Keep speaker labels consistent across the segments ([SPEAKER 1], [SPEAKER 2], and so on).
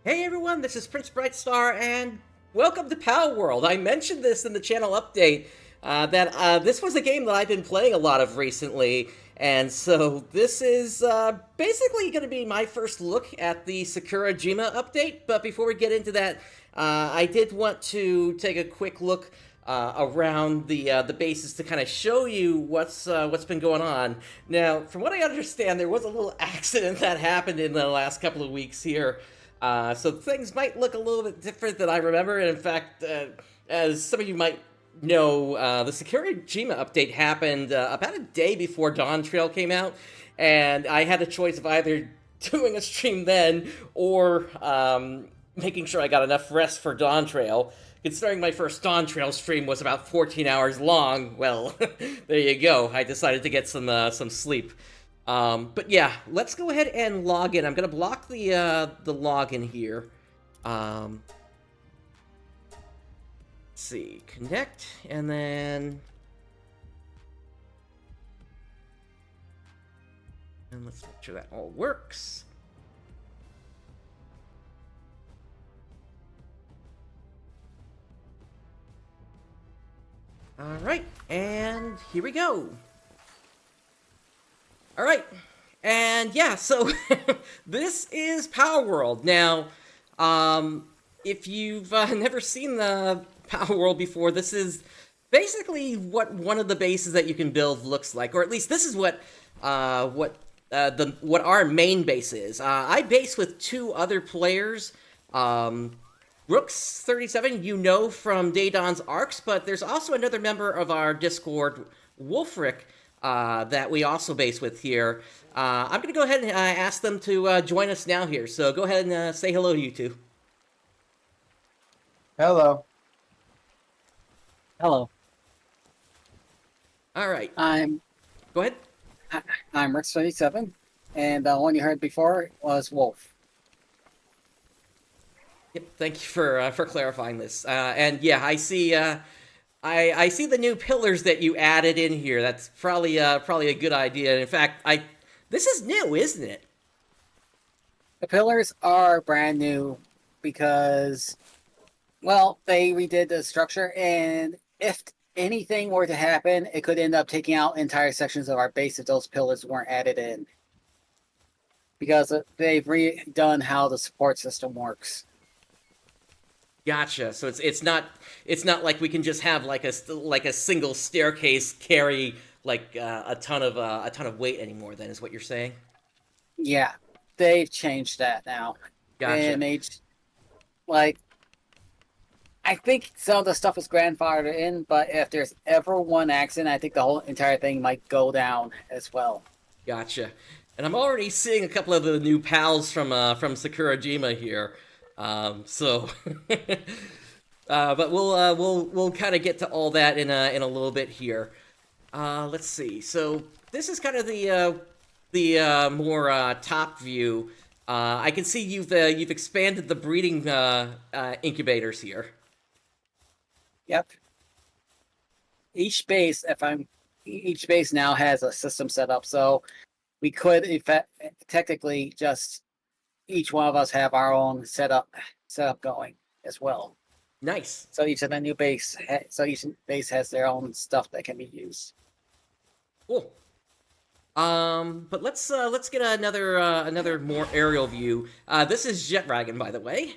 [SPEAKER 1] Hey everyone, this is PrinceBrightstar, and welcome to Palworld. I mentioned this in the channel update that this was a game that I've been playing a lot of recently, and so this is basically going to be my first look at the Sakurajima update. But before we get into that, I did want to take a quick look around the bases to kind of show you what's been going on. Now, from what I understand, there was a little accident that happened in the last couple of weeks here. So things might look a little bit different than I remember. And in fact, as some of you might know, the Sakurajima update happened about a day before Dawn Trail came out, and I had a choice of either doing a stream then or making sure I got enough rest for Dawn Trail. Considering my first Dawn Trail stream was about 14 hours long, well, there you go. I decided to get some sleep. But yeah, let's go ahead and log in. I'm gonna block the login here. Let's see, connect, and then let's make sure that all works. All right, and here we go. All right, and yeah, so this is Palworld. Now, if you've never seen the Palworld before, this is basically what one of the bases that you can build looks like, or at least this is what our main base is. I base with two other players. Brooks37, you know from Daydon's Arcs, but there's also another member of our Discord, Wolfric, that we also base with here. I'm going to go ahead and ask them to join us now here. So go ahead and say hello to you two.
[SPEAKER 2] Hello.
[SPEAKER 3] Hello.
[SPEAKER 1] All right. Go ahead.
[SPEAKER 3] I'm Rex27, and the one you heard before was Wolf.
[SPEAKER 1] Yep. Thank you for clarifying this. And yeah, I see. I see the new pillars that you added in here. That's probably a good idea. In fact, this is new, isn't it?
[SPEAKER 3] The pillars are brand new because, well, they redid the structure, and if anything were to happen, it could end up taking out entire sections of our base if those pillars weren't added in. Because they've redone how the support system works.
[SPEAKER 1] Gotcha. So it's not like we can just have like a single staircase carry like a ton of weight anymore. Then is what you're saying?
[SPEAKER 3] Yeah, they've changed that now.
[SPEAKER 1] Gotcha.
[SPEAKER 3] And I think some of the stuff is grandfathered in, but if there's ever one accident, I think the whole entire thing might go down as well.
[SPEAKER 1] Gotcha. And I'm already seeing a couple of the new pals from Sakurajima here. But we'll kind of get to all that in a little bit here. Let's see. So this is kind of the more top view. I can see you've expanded the breeding incubators here.
[SPEAKER 3] Yep. Each base now has a system set up, so we could technically just each one of us have our own setup going as well.
[SPEAKER 1] Nice.
[SPEAKER 3] So each base has their own stuff that can be used.
[SPEAKER 1] Cool. But let's get another more aerial view. This is Jet Dragon, by the way.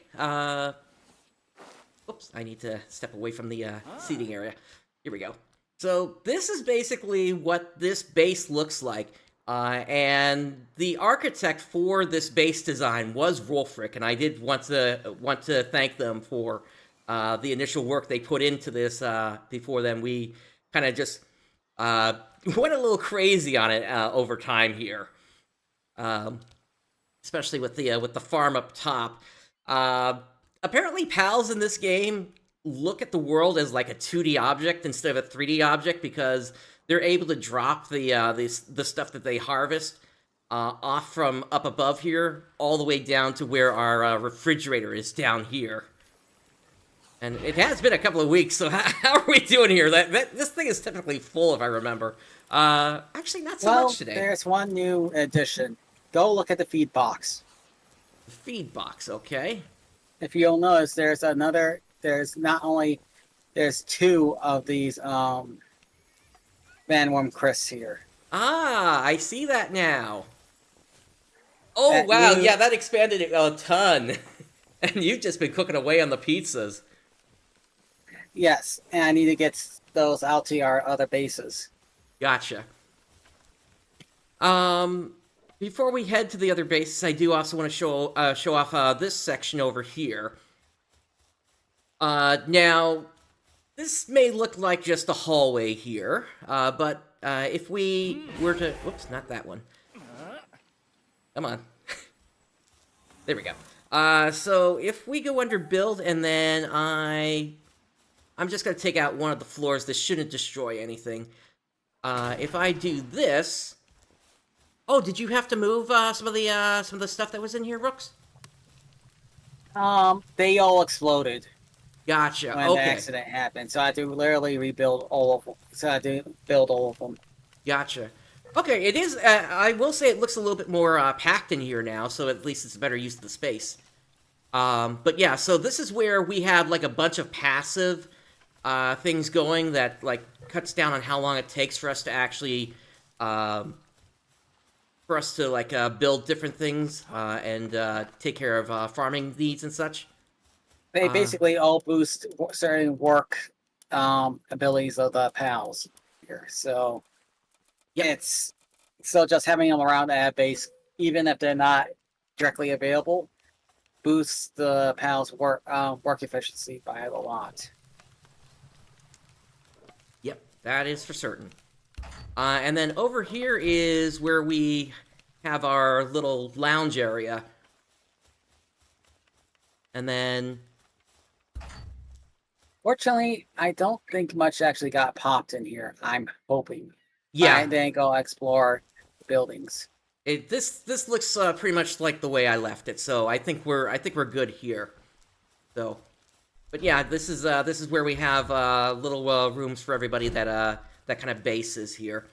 [SPEAKER 1] Oops, I need to step away from the seating area. Here we go. So this is basically what this base looks like. And the architect for this base design was Wolfric, and I did want to thank them for the initial work they put into this. Before then, we kind of just went a little crazy on it over time here, especially with the farm up top. Apparently, pals in this game look at the world as like a 2D object instead of a 3D object because they're able to drop the stuff that they harvest off from up above here all the way down to where our refrigerator is down here. And it has been a couple of weeks, so how are we doing here? This thing is typically full, if I remember. Actually, not so much today.
[SPEAKER 3] There's one new addition. Go look at the feed box.
[SPEAKER 1] The feed box, okay.
[SPEAKER 3] if you'll notice, there's not only, there's two of these Vanworm Chris here.
[SPEAKER 1] Ah, I see that now. Oh,
[SPEAKER 3] That
[SPEAKER 1] wow,
[SPEAKER 3] new,
[SPEAKER 1] yeah, that expanded it a ton. And you've just been cooking away on the pizzas.
[SPEAKER 3] yes, and I need to get those out to our other bases.
[SPEAKER 1] Gotcha. Um, Before we head to the other bases, I do also want to show off this section over here. Now, this may look like just a hallway here, but if we were to... Whoops, not that one. Come on. There we go. So if we go under build and then I'm just going to take out one of the floors. This shouldn't destroy anything. If I do this... Oh, did you have to move some of the stuff that was in here, Rooks?
[SPEAKER 3] They all exploded
[SPEAKER 1] Gotcha.
[SPEAKER 3] when the
[SPEAKER 1] Okay.
[SPEAKER 3] accident happened, so I had to literally rebuild all of them. So I had to build all of them.
[SPEAKER 1] Gotcha. Okay, it is... I will say it looks a little bit more packed in here now, so at least it's a better use of the space. But yeah, so this is where we have, like, a bunch of passive things going that, like, cuts down on how long it takes for us to actually... build different things and take care of farming needs and such.
[SPEAKER 3] They basically all boost certain work abilities of the pals here. So
[SPEAKER 1] Yep.
[SPEAKER 3] it's so just having them around at base, even if they're not directly available, boosts the pals' work efficiency by a lot.
[SPEAKER 1] Yep, that is for certain. And then over here is where we have our little lounge area. And then...
[SPEAKER 3] Fortunately, I don't think much actually got popped in here. I'm hoping.
[SPEAKER 1] Yeah.
[SPEAKER 3] I then go explore buildings.
[SPEAKER 1] This looks pretty much like the way I left it, so I think we're good here. So, but yeah, this is where we have little rooms for everybody that kind of base is here.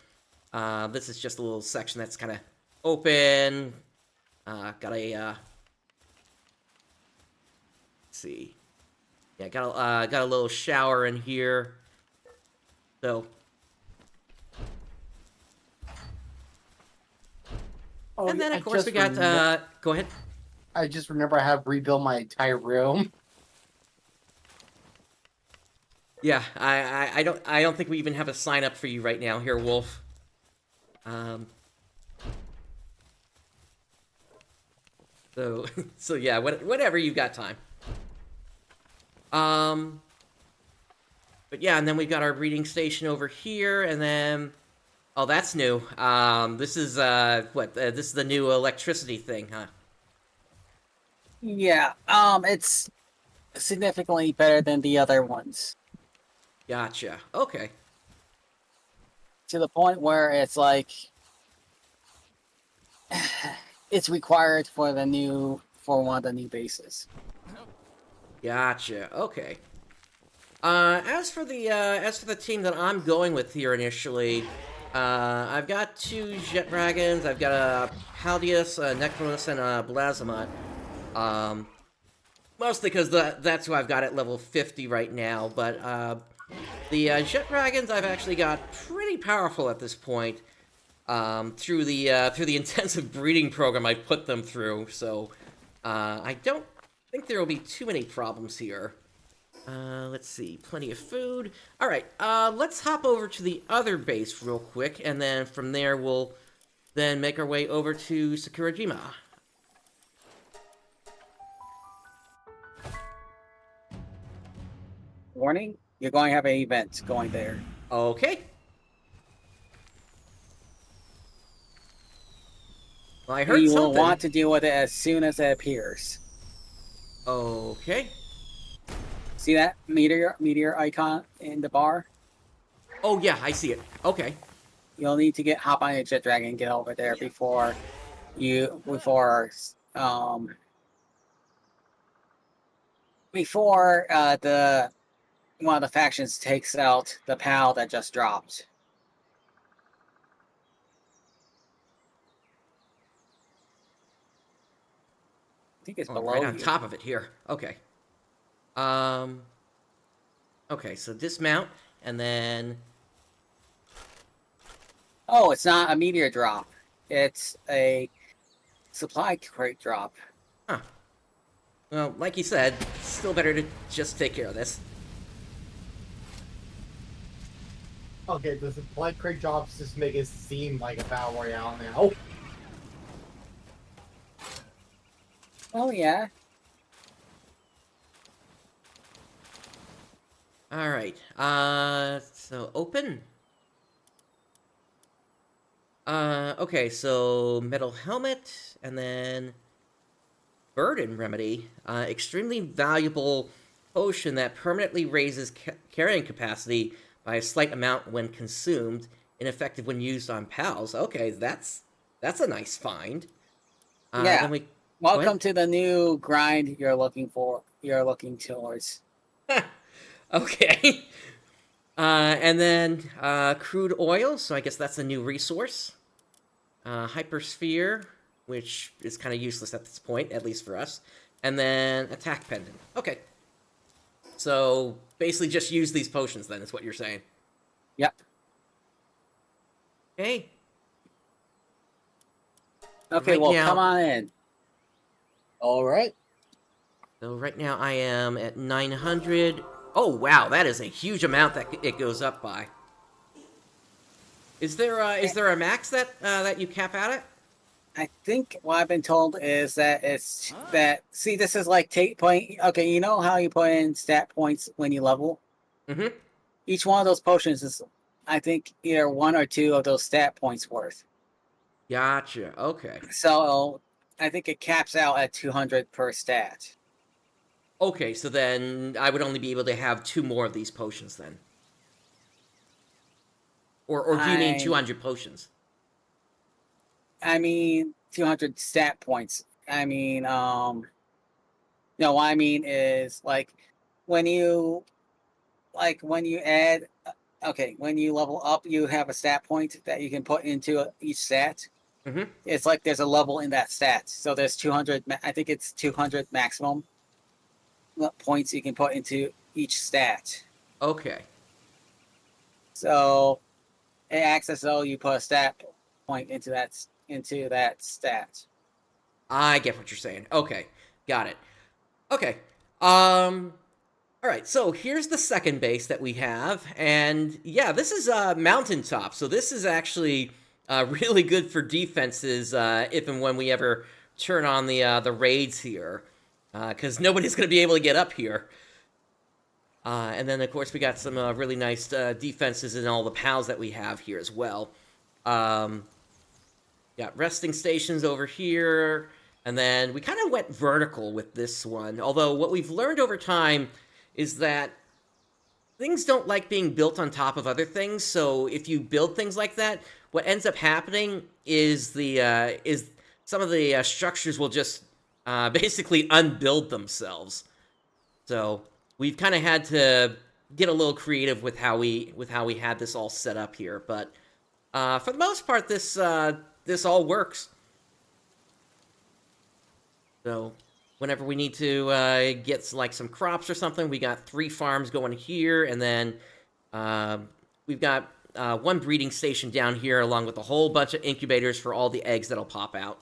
[SPEAKER 1] This is just a little section that's kind of open. Got a let's see, yeah, got a little shower in here. So.
[SPEAKER 2] Oh,
[SPEAKER 1] And then,
[SPEAKER 2] I
[SPEAKER 1] of course,
[SPEAKER 2] just
[SPEAKER 1] we got... go ahead.
[SPEAKER 2] I just remember I have to rebuild my entire room.
[SPEAKER 1] Yeah, I don't think we even have a sign up for you right now here, Wolf. So so yeah, whatever you've got time. But yeah, and then we've got our breeding station over here, and then... Oh, that's new. This is, this is the new electricity thing, huh?
[SPEAKER 3] Yeah, it's significantly better than the other ones.
[SPEAKER 1] Gotcha. Okay.
[SPEAKER 3] To the point where it's like it's required for one of the new bases.
[SPEAKER 1] Gotcha. Okay. As for the team that I'm going with here initially, I've got 2 Jet Dragons, I've got a Haldius, a Necronus, and a Blazimat. Mostly because that's who I've got at level 50 right now, but the Jet Dragons I've actually got pretty powerful at this point, through the intensive breeding program I put them through, so I don't think there will be too many problems here. Let's see, plenty of food. Alright, let's hop over to the other base real quick, and then from there we'll then make our way over to Sakurajima.
[SPEAKER 3] Warning, you're going to have an event going there.
[SPEAKER 1] Okay. Well, I heard
[SPEAKER 3] You
[SPEAKER 1] something.
[SPEAKER 3] will want to deal with it as soon as it appears.
[SPEAKER 1] Okay.
[SPEAKER 3] See that meteor icon in the bar?
[SPEAKER 1] Oh yeah, I see it. Okay.
[SPEAKER 3] You'll need to hop on a jet dragon and get over there before the one of the factions takes out the pal that just dropped. think it's
[SPEAKER 1] Oh,
[SPEAKER 3] below
[SPEAKER 1] right on
[SPEAKER 3] you.
[SPEAKER 1] top of it here. Okay. Okay, so dismount, and then...
[SPEAKER 3] Oh, it's not a meteor drop. It's a supply crate drop.
[SPEAKER 1] Huh. Well, like you said, still better to just take care of this.
[SPEAKER 2] Okay, the supply crate drops just make it seem like a battle royale now.
[SPEAKER 3] Oh, yeah.
[SPEAKER 1] Alright, so open. Okay, so metal helmet, and then burden remedy. Extremely valuable potion that permanently raises carrying capacity by a slight amount when consumed, ineffective when used on pals. Okay, that's a nice find.
[SPEAKER 3] Yeah.
[SPEAKER 1] Then we
[SPEAKER 3] Welcome to the new grind you're looking for. You're looking towards.
[SPEAKER 1] Okay. And then crude oil, so I guess that's a new resource. Hypersphere, which is kind of useless at this point, at least for us. And then attack pendant. Okay. So basically just use these potions then, is what you're saying.
[SPEAKER 3] Yep.
[SPEAKER 1] Okay.
[SPEAKER 3] Okay,
[SPEAKER 1] Right
[SPEAKER 3] well,
[SPEAKER 1] now-
[SPEAKER 3] come on in. All right.
[SPEAKER 1] So right now I am at 900. Oh, wow, that is a huge amount that it goes up by. Is there a max that you cap out at?
[SPEAKER 3] I think what I've been told is that it's that. See, this is like take point. Okay, you know how you put in stat points when you level.
[SPEAKER 1] Mm-hmm.
[SPEAKER 3] Each one of those potions is, I think, either 1 or 2 of those stat points worth.
[SPEAKER 1] Gotcha. Okay.
[SPEAKER 3] So I think it caps out at 200 per stat.
[SPEAKER 1] Okay, so then I would only be able to have 2 more of these potions then. Or do you mean 200 potions?
[SPEAKER 3] I mean 200 stat points. I mean, no, what I mean is like when you add, okay, when you level up, you have a stat point that you can put into each stat.
[SPEAKER 1] Mm-hmm.
[SPEAKER 3] It's like there's a level in that stat. So there's 200. I think it's 200 maximum points you can put into each stat.
[SPEAKER 1] Okay.
[SPEAKER 3] So it acts as though you put a stat point into that stat.
[SPEAKER 1] I get what you're saying. Okay. Got it. Okay. All right, so here's the second base that we have, and yeah, this is a mountaintop, so this is actually really good for defenses if and when we ever turn on the raids here, because nobody's going to be able to get up here. And then, of course, we got some really nice defenses in all the pals that we have here as well. Got resting stations over here, and then we kind of went vertical with this one, although what we've learned over time is that things don't like being built on top of other things. So if you build things like that, what ends up happening is some of the structures will just basically unbuild themselves. So we've kind of had to get a little creative with how we had this all set up here. But for the most part, this all works. So whenever we need to get like some crops or something, we got 3 farms going here, and then we've got 1 breeding station down here, along with a whole bunch of incubators for all the eggs that'll pop out.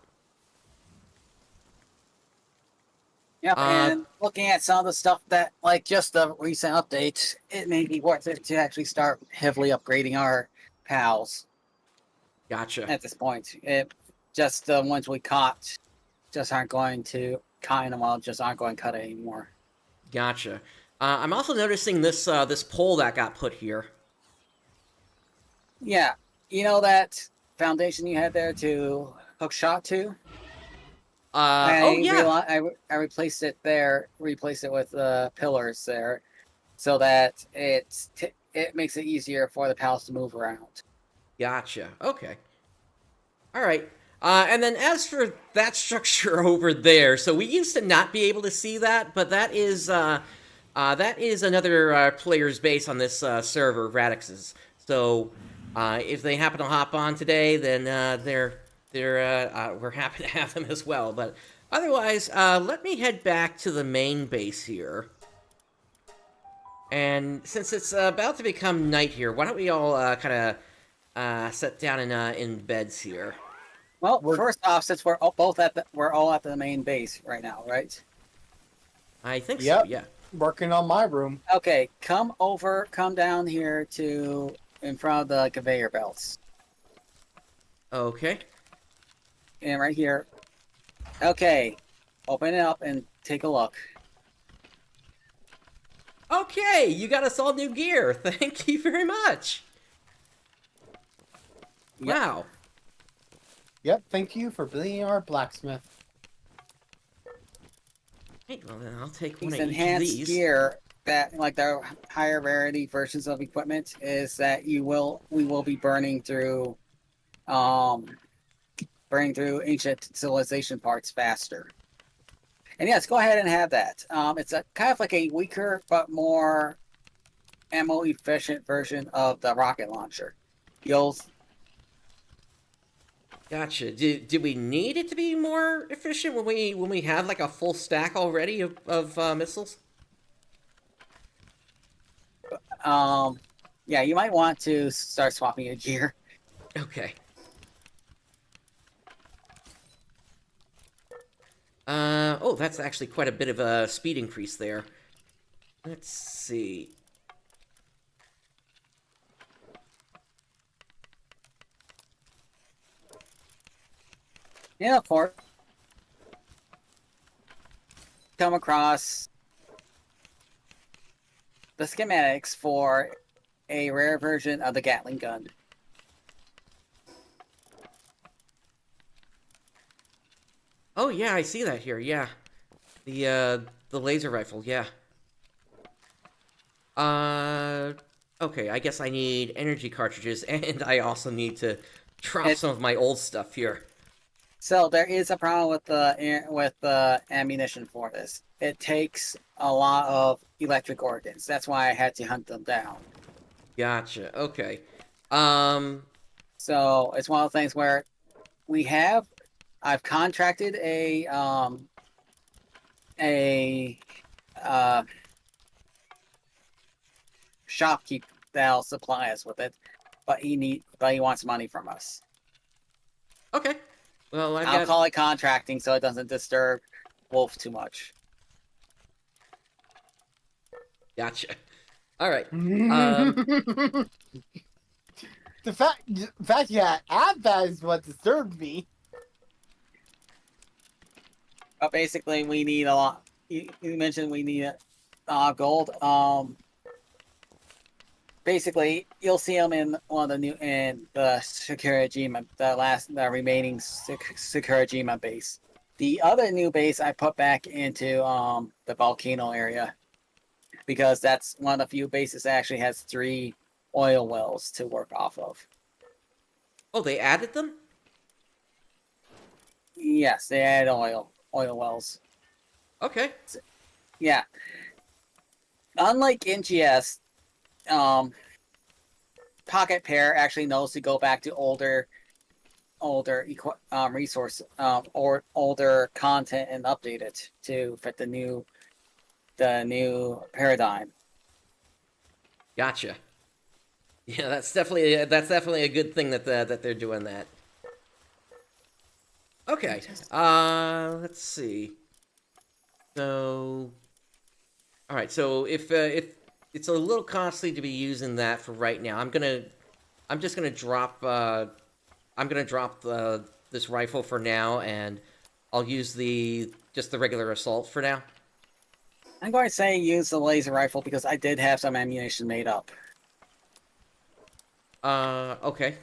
[SPEAKER 3] Yep, and looking at some of the stuff that, like just the recent updates, it may be worth it to actually start heavily upgrading our pals.
[SPEAKER 1] Gotcha.
[SPEAKER 3] At this point, just the ones we caught just aren't going to. Cutting them out just aren't going to cut it anymore.
[SPEAKER 1] Gotcha. I'm also noticing this this pole that got put here.
[SPEAKER 3] Yeah, you know that foundation you had there to hook shot to?
[SPEAKER 1] Oh yeah.
[SPEAKER 3] I replaced it there. Replaced it with pillars there, so that it makes it easier for the pals to move around.
[SPEAKER 1] Gotcha. Okay. All right. And then as for that structure over there, so we used to not be able to see that, but that is another player's base on this server, Radix's. So if they happen to hop on today, then we're happy to have them as well. But Otherwise, let me head back to the main base here. And since it's about to become night here, why don't we all kind of sit down in beds here?
[SPEAKER 3] Well,
[SPEAKER 2] We're-
[SPEAKER 3] first off, since we're all at the main base right now, right?
[SPEAKER 1] I think
[SPEAKER 2] Yep.
[SPEAKER 1] so, yeah.
[SPEAKER 2] Working on my room.
[SPEAKER 3] Okay, come down here to in front of the conveyor belts.
[SPEAKER 1] Okay.
[SPEAKER 3] And right here. Okay, open it up and take a look.
[SPEAKER 1] Okay, you got us all new gear. Thank you very much.
[SPEAKER 3] Yep.
[SPEAKER 1] Wow.
[SPEAKER 2] Yep, thank you for being our blacksmith.
[SPEAKER 1] Hey, well then I'll take one
[SPEAKER 3] These
[SPEAKER 1] of each of
[SPEAKER 3] enhanced
[SPEAKER 1] these.
[SPEAKER 3] gear that, like the higher rarity versions of equipment, is that we will be burning through ancient civilization parts faster. And yes, go ahead and have that. It's a kind of like a weaker but more ammo efficient version of the rocket launcher. You'll
[SPEAKER 1] Gotcha. Do we need it to be more efficient when we have like a full stack already of missiles?
[SPEAKER 3] yeah, you might want to start swapping your gear.
[SPEAKER 1] Okay. Oh, that's actually quite a bit of a speed increase there. Let's see.
[SPEAKER 3] Yeah, of course. Come across the schematics for a rare version of the Gatling gun.
[SPEAKER 1] Oh yeah, I see that here. Yeah, the laser rifle. Yeah. Okay. I guess I need energy cartridges, and I also need to drop some of my old stuff here.
[SPEAKER 3] So there is a problem with the ammunition for this. It takes a lot of electric organs. That's why I had to hunt them down.
[SPEAKER 1] Gotcha. Okay.
[SPEAKER 3] So it's one of the things where I've contracted a shopkeep that'll supply us with it, but he wants money from us.
[SPEAKER 1] Okay. Well,
[SPEAKER 3] I'll call it contracting so it doesn't disturb Wolf too much.
[SPEAKER 1] Gotcha. All right.
[SPEAKER 2] The fact you add that is what disturbed me.
[SPEAKER 3] But basically, we need a lot. You mentioned we need gold. Basically, you'll see them in one of the Sakurajima, the remaining Sakurajima base. The other new base I put back into the volcano area because that's one of the few bases that actually has 3 oil wells to work off of.
[SPEAKER 1] Oh, they added them?
[SPEAKER 3] Yes, they add oil wells.
[SPEAKER 1] Okay.
[SPEAKER 3] Yeah. Unlike NGS, Pocket Pair actually knows to go back to older resource or older content and update it to fit the new paradigm.
[SPEAKER 1] Gotcha. Yeah, that's definitely a good thing that they're doing that. Okay. Let's see. So, all right. So if it's a little costly to be using that for right now, I'm just gonna drop this rifle for now, and I'll use just the regular assault for now.
[SPEAKER 3] I'm going to say use the laser rifle because I did have some ammunition made up.
[SPEAKER 1] Okay.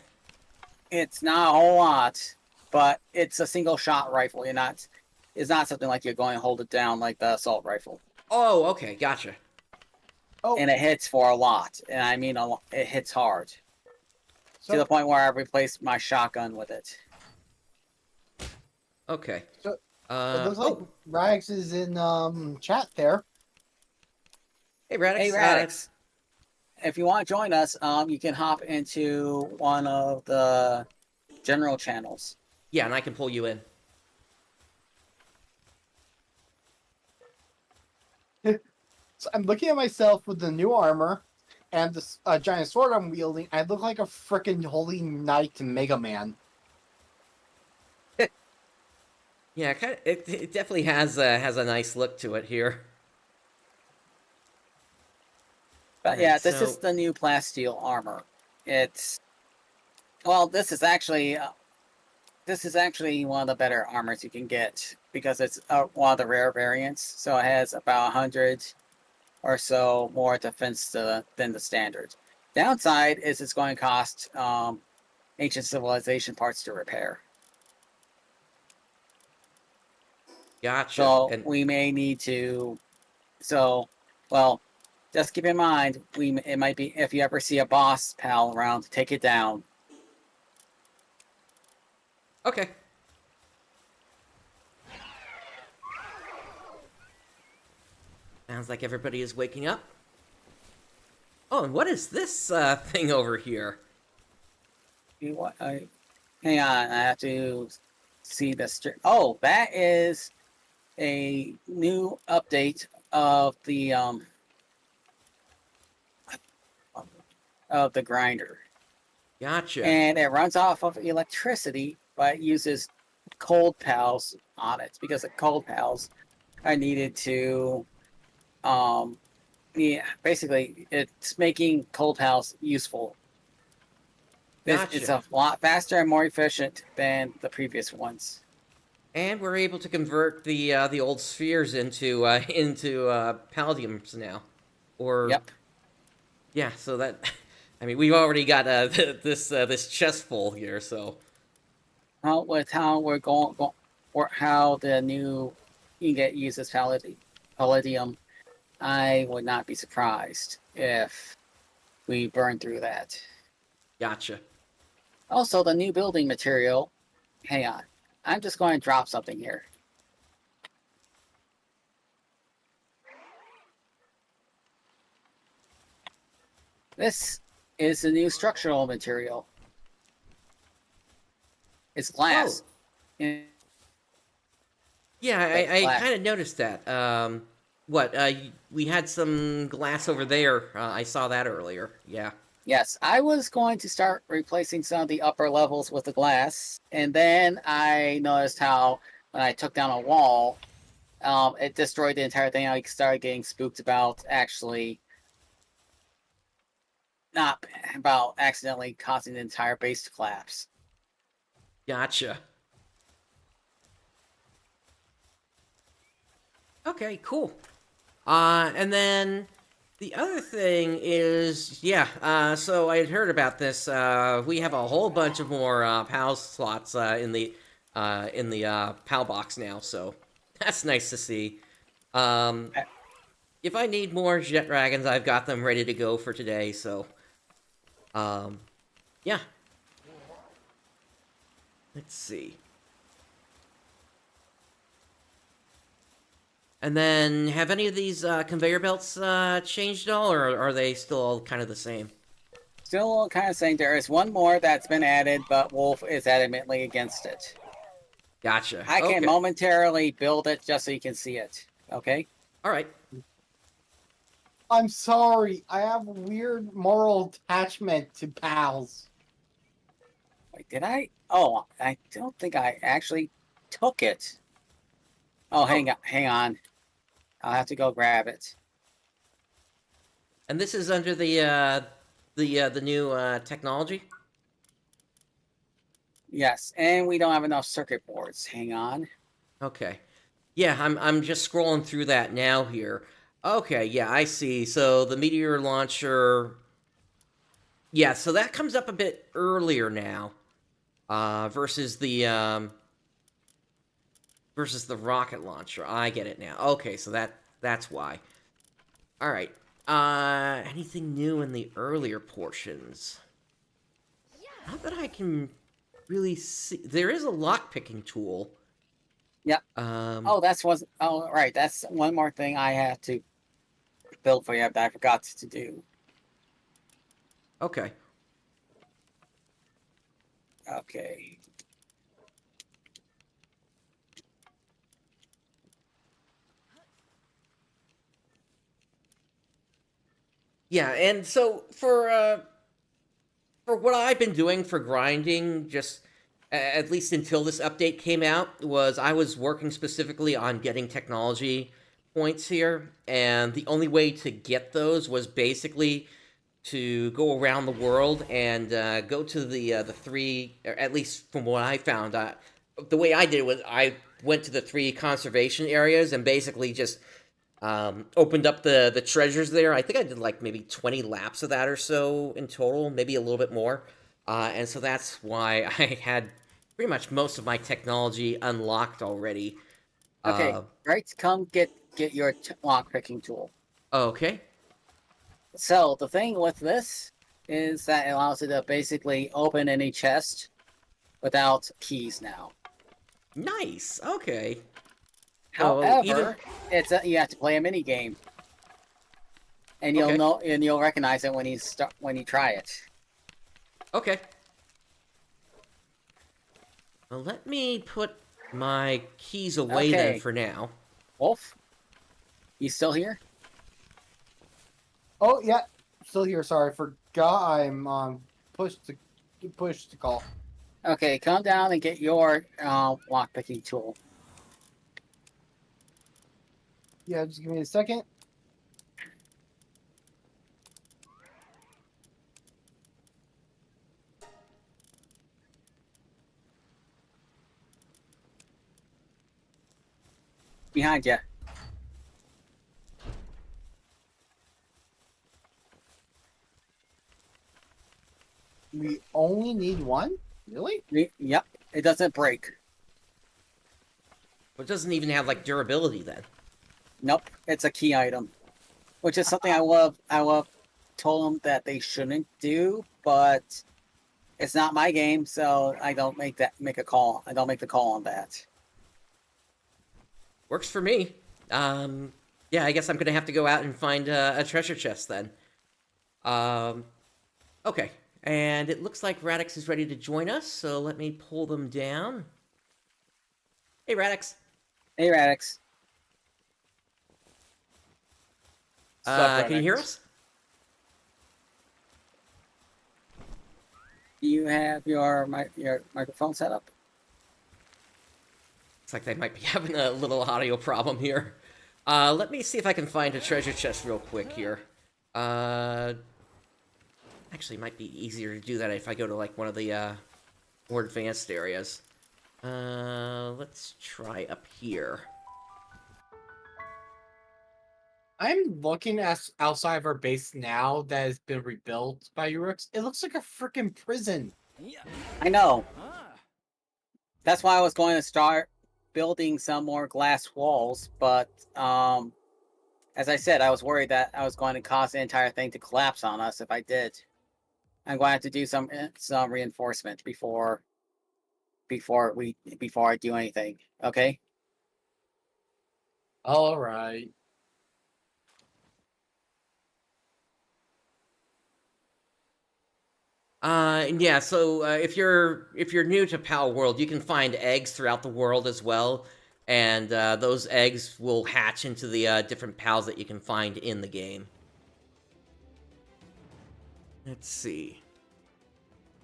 [SPEAKER 3] It's not a whole lot, but it's a single shot rifle. It's not something like you're going to hold it down like the assault rifle.
[SPEAKER 1] Oh, okay, gotcha.
[SPEAKER 2] Oh,
[SPEAKER 3] And it hits for a lot, and I mean it hits hard
[SPEAKER 2] so,
[SPEAKER 3] to the point where I replaced my shotgun with it.
[SPEAKER 1] Okay.
[SPEAKER 2] So, it looks like
[SPEAKER 1] oh,
[SPEAKER 2] Rags is in chat there.
[SPEAKER 1] hey Radix.
[SPEAKER 3] Hey Radix, if you want to join us, you can hop into one of the general channels.
[SPEAKER 1] Yeah, and I can pull you in.
[SPEAKER 2] So I'm looking at myself with the new armor and this giant sword I'm wielding. I look like a freaking holy knight Mega Man.
[SPEAKER 1] Yeah, it definitely has a nice look to it here. All
[SPEAKER 3] But
[SPEAKER 1] right,
[SPEAKER 3] yeah, this is
[SPEAKER 1] so
[SPEAKER 3] the new plasteel armor. It's well, this is actually one of the better armors you can get because it's one of the rare variants. So it has about 100 or so more defense than the standard. Downside is it's going to cost ancient civilization parts to repair.
[SPEAKER 1] gotcha.
[SPEAKER 3] So
[SPEAKER 1] And
[SPEAKER 3] we may need to. So, well, just keep in mind it might be if you ever see a boss pal around, take it down.
[SPEAKER 1] okay. Sounds like everybody is waking up. Oh, and what is this thing over here?
[SPEAKER 3] Hang on, I have to see this. Oh, that is a new update of the grinder,
[SPEAKER 1] Gotcha.
[SPEAKER 3] and it runs off of electricity, but it uses cold pals on it because the cold pals are needed to yeah, basically it's making cold pals useful. It's
[SPEAKER 1] Gotcha.
[SPEAKER 3] a lot faster and more efficient than the previous ones.
[SPEAKER 1] And we're able to convert the old spheres into into palladiums now, or
[SPEAKER 3] Yep.
[SPEAKER 1] yeah. So that, I mean, we've already got this chest full here. So
[SPEAKER 3] How we're going, or how the new ingot uses palladium, I would not be surprised if we burn through that.
[SPEAKER 1] gotcha.
[SPEAKER 3] Also, the new building material. Hang on, I'm just going to drop something here. This is the new structural material. It's glass.
[SPEAKER 1] Oh,
[SPEAKER 3] Yeah,
[SPEAKER 1] yeah.
[SPEAKER 3] it's
[SPEAKER 1] I
[SPEAKER 3] glass.
[SPEAKER 1] kind of noticed that. What? We had some glass over there. I saw that earlier. Yeah.
[SPEAKER 3] Yes, I was going to start replacing some of the upper levels with the glass, and then I noticed how when I took down a wall, it destroyed the entire thing. I started getting spooked about actually not about accidentally causing the entire base to collapse.
[SPEAKER 1] Gotcha. Okay. Cool. And then the other thing is, yeah. So I had heard about this. We have a whole bunch of more PAL slots in the PAL box now. So that's nice to see. Um,
[SPEAKER 3] Uh,
[SPEAKER 1] if I need more jet dragons, I've got them ready to go for today. So, um, yeah. Let's see. And then, have any of these conveyor belts changed at all, or are they still all kind of the same?
[SPEAKER 3] Still kind of saying there is one more that's been added, but Wolf is adamantly against it.
[SPEAKER 1] Gotcha.
[SPEAKER 3] I can
[SPEAKER 1] Okay.
[SPEAKER 3] momentarily build it just so you can see it. Okay?
[SPEAKER 1] All right.
[SPEAKER 2] I'm sorry. I have a weird moral attachment to pals.
[SPEAKER 3] Wait, did I? Oh, I don't think I actually took it. Oh,
[SPEAKER 1] Oh,
[SPEAKER 3] hang on. I'll have to go grab it.
[SPEAKER 1] and this is under the new technology.
[SPEAKER 3] Yes, and we don't have enough circuit boards. Hang on.
[SPEAKER 1] Okay. Yeah, I'm just scrolling through that now here. Okay, yeah, I see. So the meteor launcher, yeah, so that comes up a bit earlier now, versus the rocket launcher. I get it now. Okay, so that's why. All right. Anything new in the earlier portions? Not that I can really see. There is a lock picking tool.
[SPEAKER 3] Yep.
[SPEAKER 1] Um,
[SPEAKER 3] Oh, that's was. Oh, right. That's one more thing I have to build for you that I forgot to do.
[SPEAKER 1] okay.
[SPEAKER 3] Okay.
[SPEAKER 1] Yeah, and so for what I've been doing for grinding, just at least until this update came out, was I was working specifically on getting technology points here, and the only way to get those was basically to go around the world and go to the three, or at least from what I found, the way I did it was I went to the three conservation areas and basically just opened up the treasures there. I think I did like maybe 20 laps of that or so in total, maybe a little bit more. And so that's why I had pretty much most of my technology unlocked already.
[SPEAKER 3] Okay, right. Come get your lock picking tool.
[SPEAKER 1] Okay.
[SPEAKER 3] So the thing with this is that it allows you to basically open any chest without keys now.
[SPEAKER 1] Nice. Okay.
[SPEAKER 3] However, it's you have to play a mini game, and you'll know and you'll recognize it when you try it.
[SPEAKER 1] Okay. Well, let me put my keys away then for now.
[SPEAKER 3] Wolf, you still here?
[SPEAKER 2] Oh yeah, still here. Sorry, forgot I'm on push to call.
[SPEAKER 3] Okay, come down and get your lock picking tool.
[SPEAKER 2] Yeah, just give me a second.
[SPEAKER 3] Behind you.
[SPEAKER 2] We only need one? Really?
[SPEAKER 3] Yep, it doesn't break.
[SPEAKER 1] It doesn't even have like durability then.
[SPEAKER 3] Nope, it's a key item, which is something I love. Told them that they shouldn't do, but it's not my game, so I don't make a call. I don't make the call on that.
[SPEAKER 1] Works for me. Yeah, I guess I'm gonna have to go out and find a treasure chest then. Okay, and it looks like Radix is ready to join us, so let me pull them down. Hey, Radix.
[SPEAKER 3] Hey, Radix.
[SPEAKER 1] Can you hear us?
[SPEAKER 3] Do you have your microphone set up?
[SPEAKER 1] Looks like they might be having a little audio problem here. Let me see if I can find a treasure chest real quick here. Actually, it might be easier to do that if I go to like one of the more advanced areas. Let's try up here.
[SPEAKER 2] I'm looking at outside of our base now that has been rebuilt by Urux. It looks like a freaking prison.
[SPEAKER 3] I know. That's why I was going to start building some more glass walls, but as I said, I was worried that I was going to cause the entire thing to collapse on us if I did. I'm going to have to do some reinforcement before I do anything. Okay.
[SPEAKER 2] All right.
[SPEAKER 1] Yeah, so if you're new to Palworld, you can find eggs throughout the world as well, and those eggs will hatch into the different pals that you can find in the game. Let's see.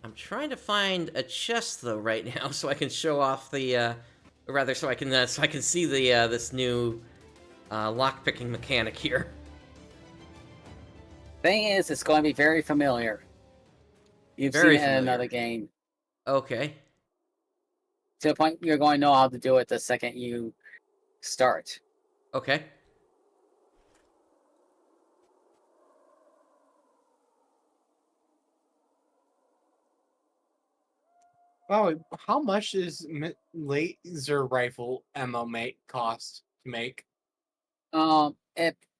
[SPEAKER 1] I'm trying to find a chest though right now, so I can show off the, or rather, so I can see the this new lockpicking mechanic here.
[SPEAKER 3] Thing is, it's going to be very familiar. You've
[SPEAKER 1] Very
[SPEAKER 3] seen it in
[SPEAKER 1] familiar.
[SPEAKER 3] another game.
[SPEAKER 1] Okay.
[SPEAKER 3] To the point you're going to know how to do it the second you start.
[SPEAKER 1] Okay.
[SPEAKER 2] Oh, how much does laser rifle ammo cost to make?
[SPEAKER 3] A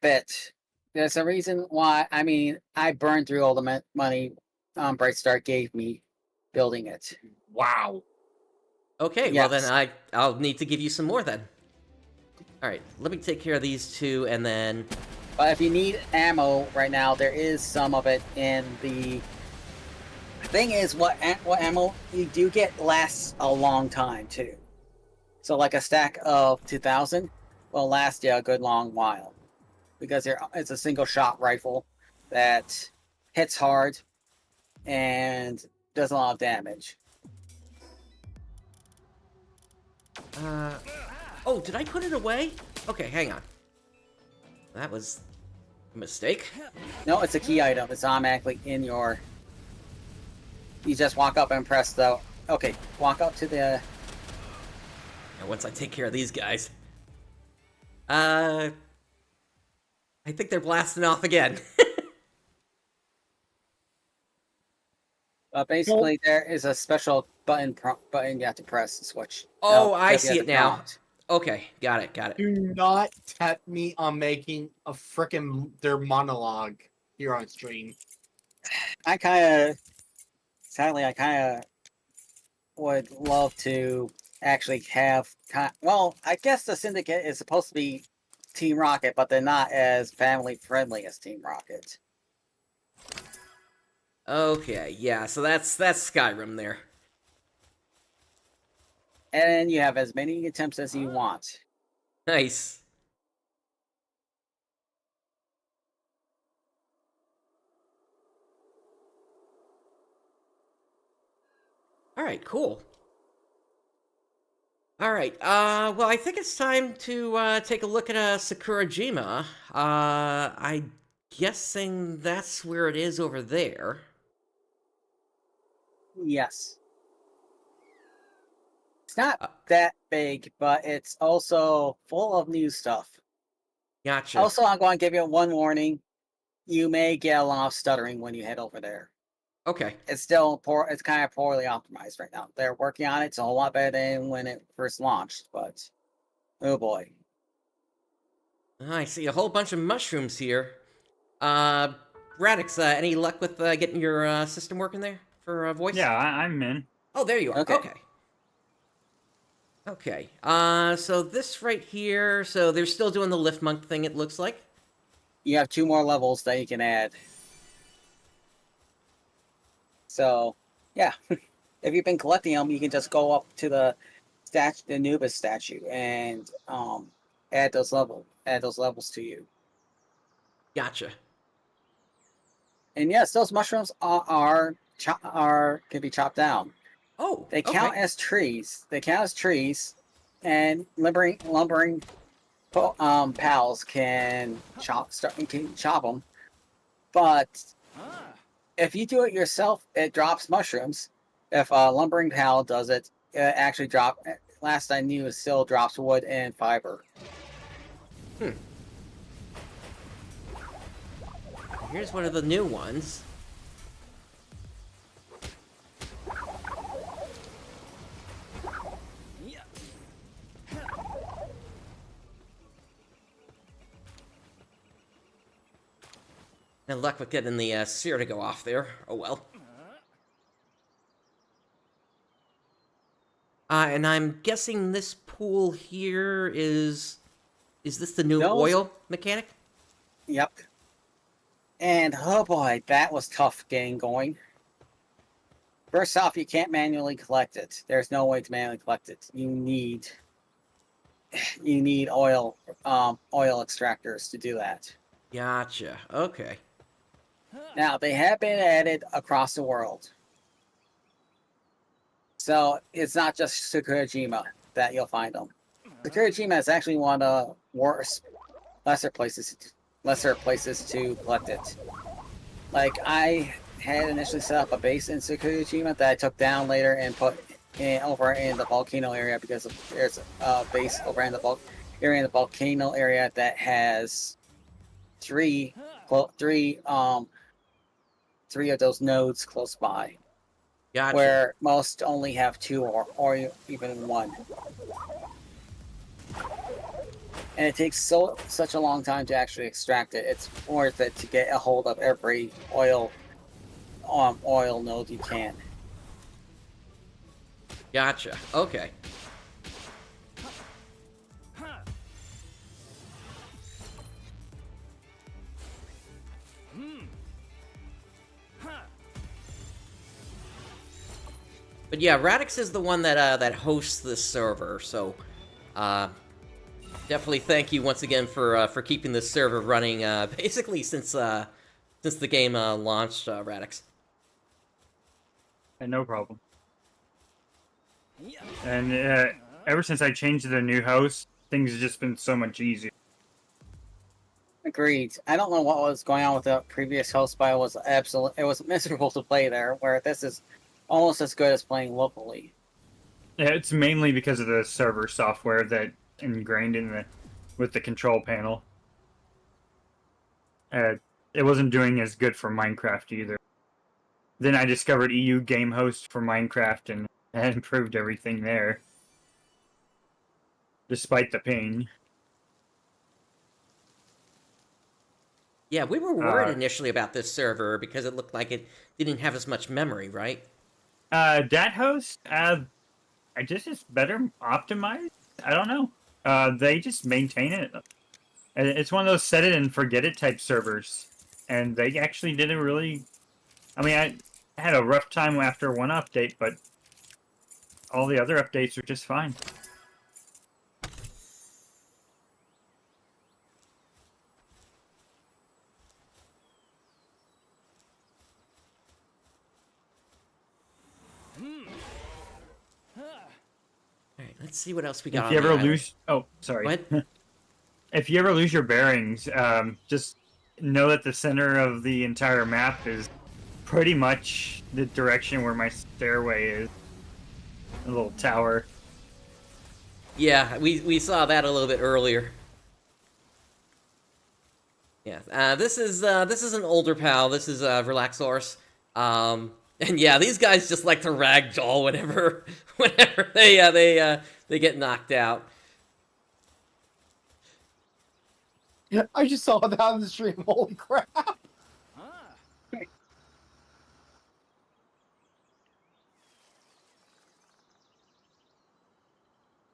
[SPEAKER 3] bit. There's a reason why. I mean, I burned through all the money Brightstar gave me building it.
[SPEAKER 2] Wow.
[SPEAKER 1] Okay,
[SPEAKER 3] Yes.
[SPEAKER 1] well then I'll need to give you some more then. Alright, let me take care of these two, and then...
[SPEAKER 3] But if you need ammo right now, there is some of it in the... Thing is, what ammo you do get lasts a long time, too. So like a stack of 2,000 will last you a good long while. Because it's a single-shot rifle that hits hard and does a lot of damage.
[SPEAKER 1] Oh, did I put it away? Okay, hang on. That was a mistake.
[SPEAKER 3] No, it's a key item. It's automatically in your... You just walk up and press the... Okay, walk up to the...
[SPEAKER 1] Now, once I take care of these guys... I think they're blasting off again.
[SPEAKER 3] Basically, there is a special button you have to press to switch.
[SPEAKER 1] Oh,
[SPEAKER 3] No,
[SPEAKER 1] I
[SPEAKER 3] you
[SPEAKER 1] see
[SPEAKER 3] have
[SPEAKER 1] it
[SPEAKER 3] to
[SPEAKER 1] now.
[SPEAKER 3] prompt.
[SPEAKER 1] Okay, got it.
[SPEAKER 2] Do not tempt me on making a frickin' their monologue here on stream.
[SPEAKER 3] I kind of... Sadly, I kind of would love to actually have... Well, I guess the Syndicate is supposed to be Team Rocket, but they're not as family-friendly as Team Rocket.
[SPEAKER 1] Okay, yeah, so that's Skyrim there.
[SPEAKER 3] And you have as many attempts as you want.
[SPEAKER 1] Nice. Alright, cool. Alright, well, I think it's time to take a look at Sakurajima. I'm guessing that's where it is over there.
[SPEAKER 3] Yes. It's not that big, but it's also full of new stuff.
[SPEAKER 1] Gotcha.
[SPEAKER 3] Also, I'm going to give you one warning. You may get a lot of stuttering when you head over there.
[SPEAKER 1] Okay.
[SPEAKER 3] It's still poor. It's kind of poorly optimized right now. They're working on it. It's a whole lot better than when it first launched, but oh boy.
[SPEAKER 1] I see a whole bunch of mushrooms here. Radix, any luck with getting your system working there for voice?
[SPEAKER 4] Yeah, I'm in.
[SPEAKER 1] Oh, there you are.
[SPEAKER 3] Okay.
[SPEAKER 1] Okay. So this right here, so they're still doing the lift monk thing, it looks like.
[SPEAKER 3] You have 2 more levels that you can add. So, yeah. If you've been collecting them, you can just go up to the Anubis statue and add those levels to you.
[SPEAKER 1] Gotcha.
[SPEAKER 3] And yes, those mushrooms can be chopped down.
[SPEAKER 1] Oh,
[SPEAKER 3] They count as trees. And lumbering pals can chop them. But if you do it yourself, it drops mushrooms. If a lumbering pal does it, it actually last I knew, it still drops wood and fiber.
[SPEAKER 1] Here's one of the new ones. And luck with getting the sear to go off there. Oh well. And I'm guessing this pool here is this the new oil mechanic?
[SPEAKER 3] Yep. And oh boy, that was tough getting going. First off, you can't manually collect it. There's no way to manually collect it. You need oil extractors to do that.
[SPEAKER 1] Gotcha. Okay.
[SPEAKER 3] Now, they have been added across the world. So, it's not just Sakurajima that you'll find them. Sakurajima is actually one of the lesser places to collect it. Like, I had initially set up a base in Sakurajima that I took down later and put over in the volcano area because there's a base over in the volcano area that has three of those nodes close by.
[SPEAKER 1] Gotcha.
[SPEAKER 3] Where most only have 2 or even 1. And it takes such a long time to actually extract it. It's worth it to get a hold of every oil node you can.
[SPEAKER 1] Gotcha. Okay. But yeah, Radix is the one that hosts this server, so definitely thank you once again for keeping this server running basically since since the game launched, Radix.
[SPEAKER 4] And no problem. And ever since I changed to the new host, things have just been so much easier.
[SPEAKER 3] Agreed. I don't know what was going on with the previous host, but it was miserable to play there, where this is almost as good as playing locally.
[SPEAKER 4] Yeah, it's mainly because of the server software that ingrained with the control panel. It wasn't doing as good for Minecraft either. Then I discovered EU Game Host for Minecraft, and that improved everything there. Despite the pain.
[SPEAKER 1] Yeah, we were worried initially about this server because it looked like it didn't have as much memory, right?
[SPEAKER 4] Dat host, I guess it's better optimized. I don't know. They just maintain it. It's one of those set it and forget it type servers, and they actually did a really. I mean, I had a rough time after one update, but all the other updates are just fine.
[SPEAKER 1] All right, let's see what else we got.
[SPEAKER 4] If you ever lose, sorry.
[SPEAKER 1] What?
[SPEAKER 4] If you ever lose your bearings, just know that the center of the entire map is pretty much the direction where my stairway is. A little tower.
[SPEAKER 1] Yeah, we saw that a little bit earlier. Yeah, this is an older pal. This is Relaxorus. And yeah, these guys just like to ragdoll whenever they get knocked out.
[SPEAKER 2] Yeah, I just saw that on the stream. Holy crap!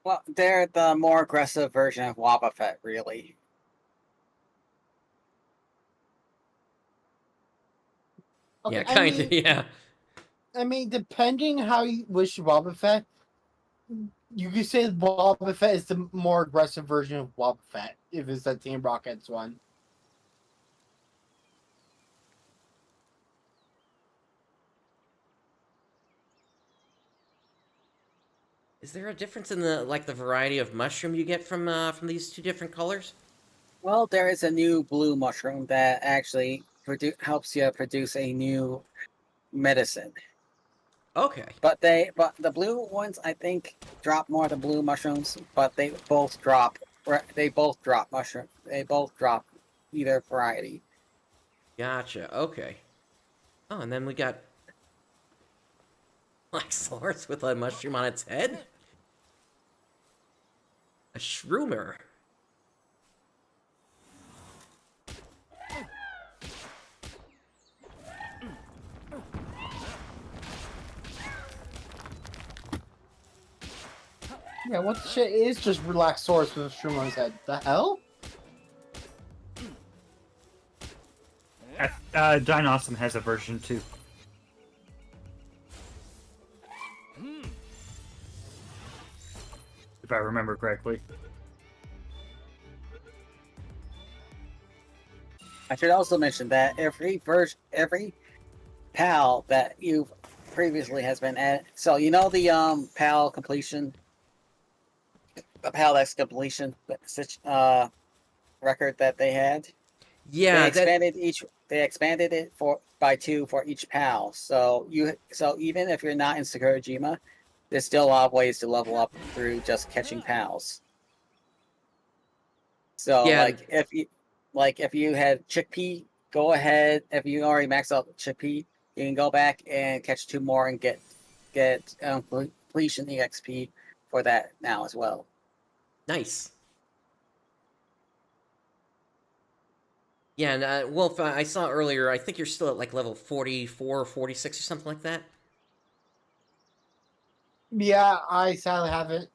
[SPEAKER 3] Well, they're the more aggressive version of Wobbuffet, really.
[SPEAKER 2] Okay,
[SPEAKER 1] Yeah, kind of. Yeah.
[SPEAKER 2] I mean, depending how you wish Boba Fett, you could say Boba Fett is the more aggressive version of Boba Fett, if it's that Team Rocket's one.
[SPEAKER 1] Is there a difference in the variety of mushroom you get from these two different colors?
[SPEAKER 3] Well, there is a new blue mushroom that actually helps you produce a new medicine.
[SPEAKER 1] Okay.
[SPEAKER 3] But the blue ones, I think, drop more the blue mushrooms, but they both drop mushroom. They both drop either variety.
[SPEAKER 1] Gotcha. Okay. Oh, and then we got black source with a mushroom on its head. A shroomer.
[SPEAKER 2] Yeah, what the shit is just relaxed source with a shroom on his head? The hell?
[SPEAKER 4] Dinosum has a version too. If I remember correctly.
[SPEAKER 3] I should also mention that every PAL that you've previously has been added. So you know the PAL completion, the PAL X completion record that they had.
[SPEAKER 1] Yeah,
[SPEAKER 3] They expanded it by 2 for each PAL. So even if you're not in Sakurajima, there's still a lot of ways to level up through just catching PALs. So
[SPEAKER 1] Yeah.
[SPEAKER 3] if you had Chickpea, go ahead. If you already maxed out Chickpea, you can go back and catch 2 more and get completion EXP for that now as well.
[SPEAKER 1] nice. Yeah, and Wolf, I saw earlier, I think you're still at like level 44 or 46 or something like that.
[SPEAKER 2] Yeah, I sadly haven't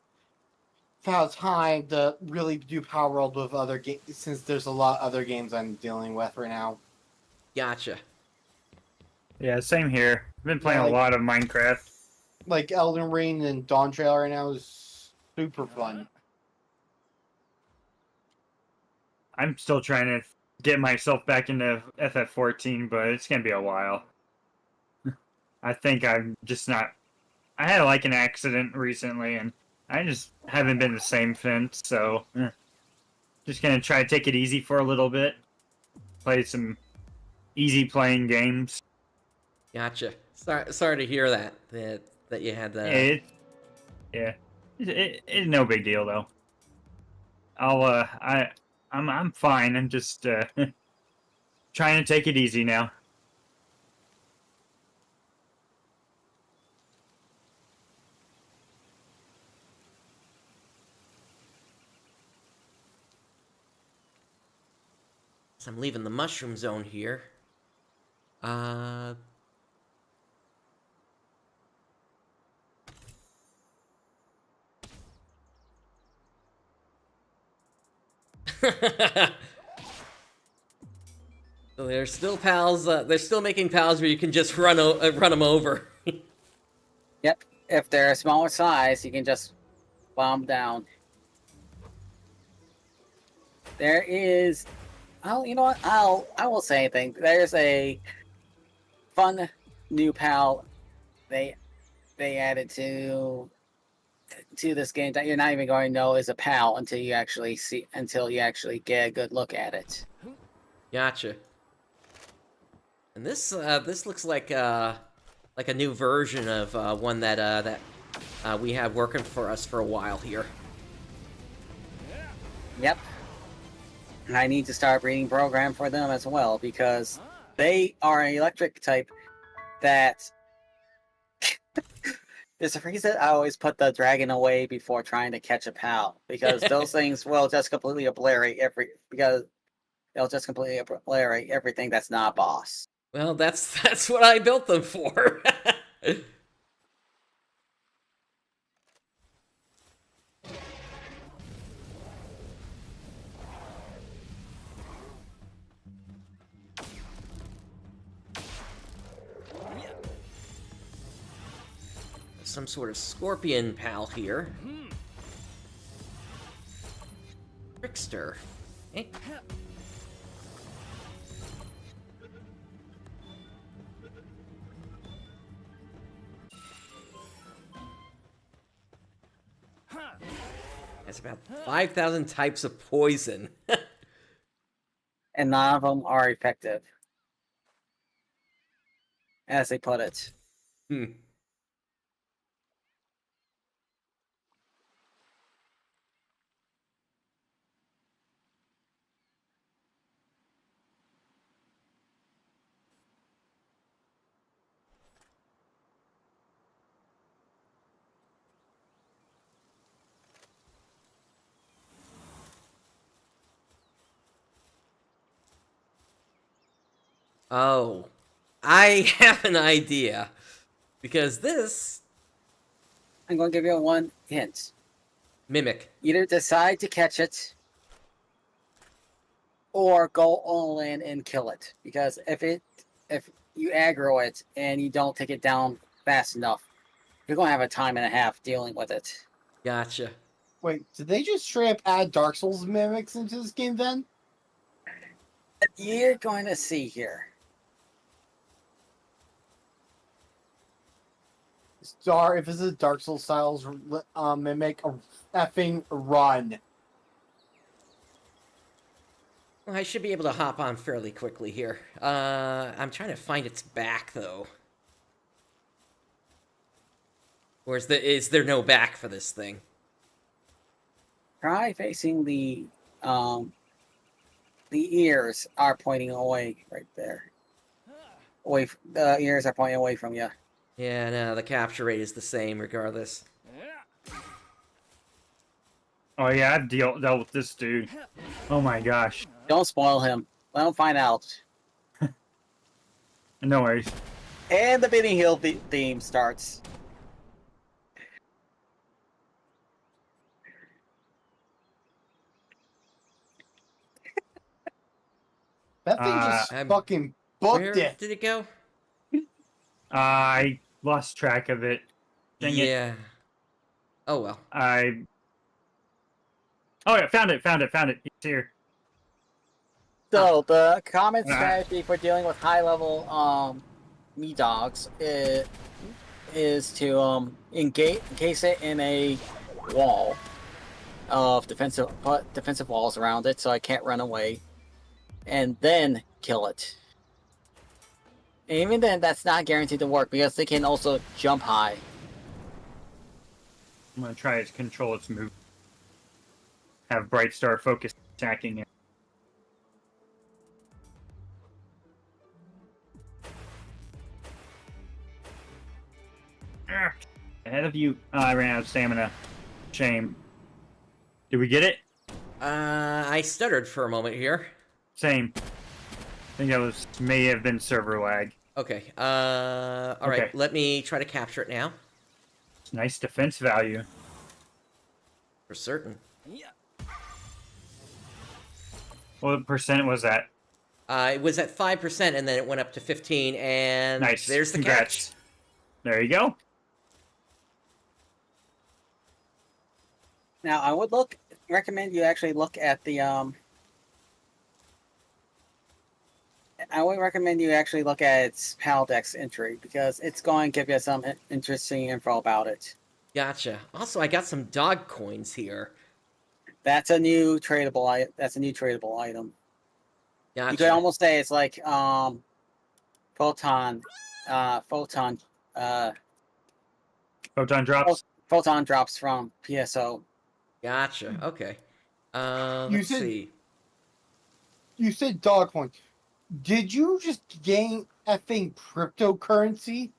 [SPEAKER 2] found time to really do Palworld with other games, since there's a lot of other games I'm dealing with right now.
[SPEAKER 1] Gotcha.
[SPEAKER 4] Yeah, same here. I've been playing
[SPEAKER 2] Yeah,
[SPEAKER 4] a lot of Minecraft.
[SPEAKER 2] Like Elden Ring and Dawn Trail right now is super fun.
[SPEAKER 4] I'm still trying to get myself back into FF14, but it's gonna be a while. I think I'm just not. I had like an accident recently, and I just haven't been the same since. So, just gonna try to take it easy for a little bit, play some easy playing games.
[SPEAKER 1] Gotcha. Sorry to hear that you had that.
[SPEAKER 4] It, yeah, it's no big deal though. I'm fine. I'm just trying to take it easy now.
[SPEAKER 1] So I'm leaving the mushroom zone here. So they're still pals. They're still making pals where you can just run them over.
[SPEAKER 3] Yep. If they're a smaller size, you can just bomb down. There is. Oh, you know what? I will say anything. There's a fun new pal they added to this game that you're not even going to know is a pal until you actually get a good look at it.
[SPEAKER 1] Gotcha. And this looks like a new version of one that we had working for us for a while here.
[SPEAKER 3] Yep. And I need to start reading program for them as well because they are an electric type that there's a reason I always put the dragon away before trying to catch a pal because those things will just completely obliterate everything that's not a boss.
[SPEAKER 1] Well, that's what I built them for. Some sort of scorpion pal here. Trickster. Eh? That's about 5,000 types of poison.
[SPEAKER 3] And none of them are effective, as they put it.
[SPEAKER 1] Oh, I have an idea. Because this...
[SPEAKER 3] I'm going to give you one hint.
[SPEAKER 1] Mimic.
[SPEAKER 3] Either decide to catch it, or go all in and kill it. Because if you aggro it and you don't take it down fast enough, you're going to have a time and a half dealing with it.
[SPEAKER 1] Gotcha.
[SPEAKER 2] Wait, did they just straight up add Dark Souls mimics into this game then?
[SPEAKER 3] You're going to see here.
[SPEAKER 2] If this is Dark Souls styles mimic, a effing run.
[SPEAKER 1] Well, I should be able to hop on fairly quickly here. I'm trying to find its back, though. Or is there no back for this thing?
[SPEAKER 3] Try facing the ears are pointing away right there. The ears are pointing away from you.
[SPEAKER 1] Yeah, no, the capture rate is the same regardless.
[SPEAKER 4] Oh yeah, I've dealt with this dude. Oh my gosh.
[SPEAKER 3] Don't spoil him. Let him find out.
[SPEAKER 4] No worries.
[SPEAKER 3] And the Benny Hill theme starts.
[SPEAKER 2] That thing just
[SPEAKER 1] I'm-
[SPEAKER 2] fucking booked
[SPEAKER 1] Where
[SPEAKER 2] it.
[SPEAKER 1] did it go?
[SPEAKER 4] I lost track of it. Dang it.
[SPEAKER 1] Yeah. Oh well.
[SPEAKER 4] Oh yeah, found it. It's here.
[SPEAKER 3] So the common strategy for dealing with high-level me dogs is to encase it in a wall of defensive walls around it, so I can't run away, and then kill it. And even then, that's not guaranteed to work because they can also jump high.
[SPEAKER 4] I'm gonna try to control its move. Have Brightstar focus attacking it. Ahead of you. Oh, I ran out of stamina. Shame. Did we get it?
[SPEAKER 1] I stuttered for a moment here.
[SPEAKER 4] Same. I think that may have been server lag.
[SPEAKER 1] Okay. All right. Let me try to capture it now.
[SPEAKER 4] Nice defense value.
[SPEAKER 1] For certain.
[SPEAKER 4] What percent was that?
[SPEAKER 1] It was at 5%, and then it went up to 15, and
[SPEAKER 4] Nice.
[SPEAKER 1] there's the
[SPEAKER 4] Congrats.
[SPEAKER 1] catch.
[SPEAKER 4] There you go.
[SPEAKER 3] Now, I would recommend you actually look at the I would recommend you actually look at its Paldex entry because it's going to give you some interesting info about it.
[SPEAKER 1] Gotcha. Also, I got some dog coins here.
[SPEAKER 3] That's a new tradable item. That's a new tradable item.
[SPEAKER 1] Gotcha.
[SPEAKER 3] You could almost say it's like photon
[SPEAKER 4] drops.
[SPEAKER 3] drops from PSO.
[SPEAKER 1] Gotcha. Okay. Let's see.
[SPEAKER 2] You said dog coin. Did you just gain effing cryptocurrency?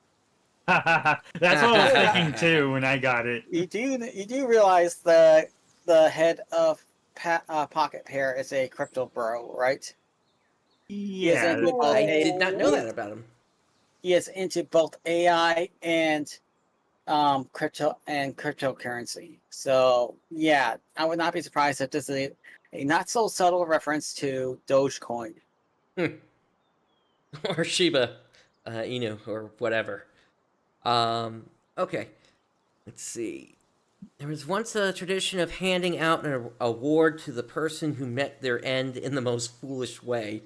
[SPEAKER 4] That's what I was thinking too when I got it.
[SPEAKER 3] You do realize the head of Pocket Pair is a crypto bro, right?
[SPEAKER 4] Yeah.
[SPEAKER 1] I did not know that about him.
[SPEAKER 3] He is into both AI and cryptocurrency. So yeah, I would not be surprised if this is a not so subtle reference to Dogecoin.
[SPEAKER 1] Or Shiba Inu, or whatever. Okay. Let's see. There was once a tradition of handing out an award to the person who met their end in the most foolish way.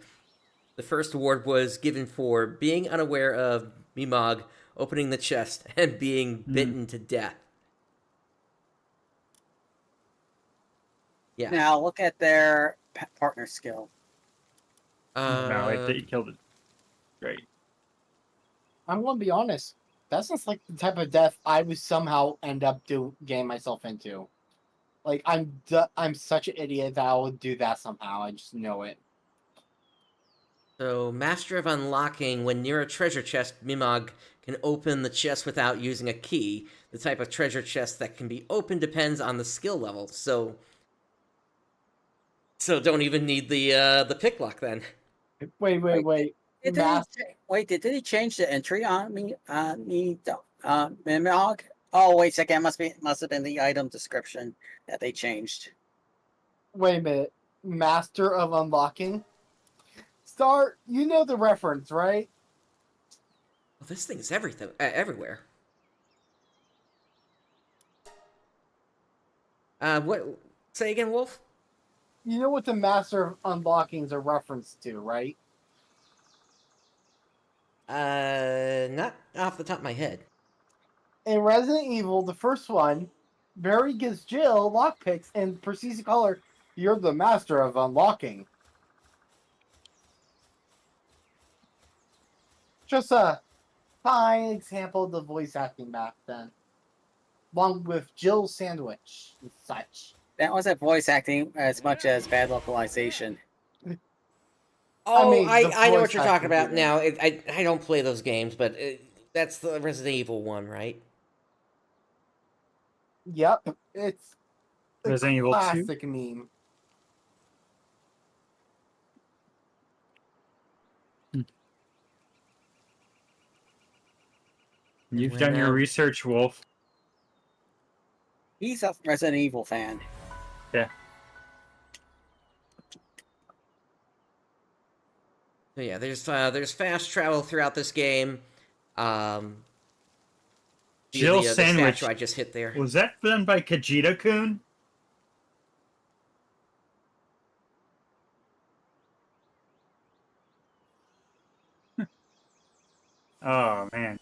[SPEAKER 1] The first award was given for being unaware of Mimog opening the chest and being bitten to death. Yeah.
[SPEAKER 3] Now look at their partner skill.
[SPEAKER 4] No, he killed it. Great.
[SPEAKER 2] I'm gonna be honest. That sounds like the type of death I would somehow end up getting myself into. Like I'm such an idiot that I would do that somehow. I just know it.
[SPEAKER 1] So, Master of Unlocking. When near a treasure chest, Mimog can open the chest without using a key. The type of treasure chest that can be opened depends on the skill level. So don't even need the pick lock then.
[SPEAKER 2] Wait.
[SPEAKER 3] Did he change the entry on me? Mimog? Oh, wait a second. Must have been the item description that they changed.
[SPEAKER 2] Wait a minute. Master of Unlocking? Star, you know the reference, right?
[SPEAKER 1] Well, this thing is everywhere. What? Say again, Wolf?
[SPEAKER 2] You know what the Master of Unlocking is a reference to, right?
[SPEAKER 1] Not off the top of my head.
[SPEAKER 2] In Resident Evil, the first one, Barry gives Jill lockpicks and proceeds to call her, "You're the Master of Unlocking." Just a fine example of the voice acting back then. Along with Jill's sandwich and such.
[SPEAKER 3] That wasn't voice acting as much as bad localization.
[SPEAKER 1] Oh,
[SPEAKER 2] I mean,
[SPEAKER 1] I know what
[SPEAKER 2] voice
[SPEAKER 1] you're talking
[SPEAKER 2] acting
[SPEAKER 1] about
[SPEAKER 2] did
[SPEAKER 1] now. I don't play those games, but that's the Resident Evil one, right?
[SPEAKER 2] Yep, it's a
[SPEAKER 4] Resident Evil 2?
[SPEAKER 2] classic meme.
[SPEAKER 4] You've done your research, Wolf.
[SPEAKER 3] He's a Resident Evil fan.
[SPEAKER 4] Yeah.
[SPEAKER 1] So yeah, there's fast travel throughout this game.
[SPEAKER 4] Jill
[SPEAKER 1] the
[SPEAKER 4] sandwich.
[SPEAKER 1] statue I just hit there.
[SPEAKER 4] Was that done by Kajita-kun? Oh man.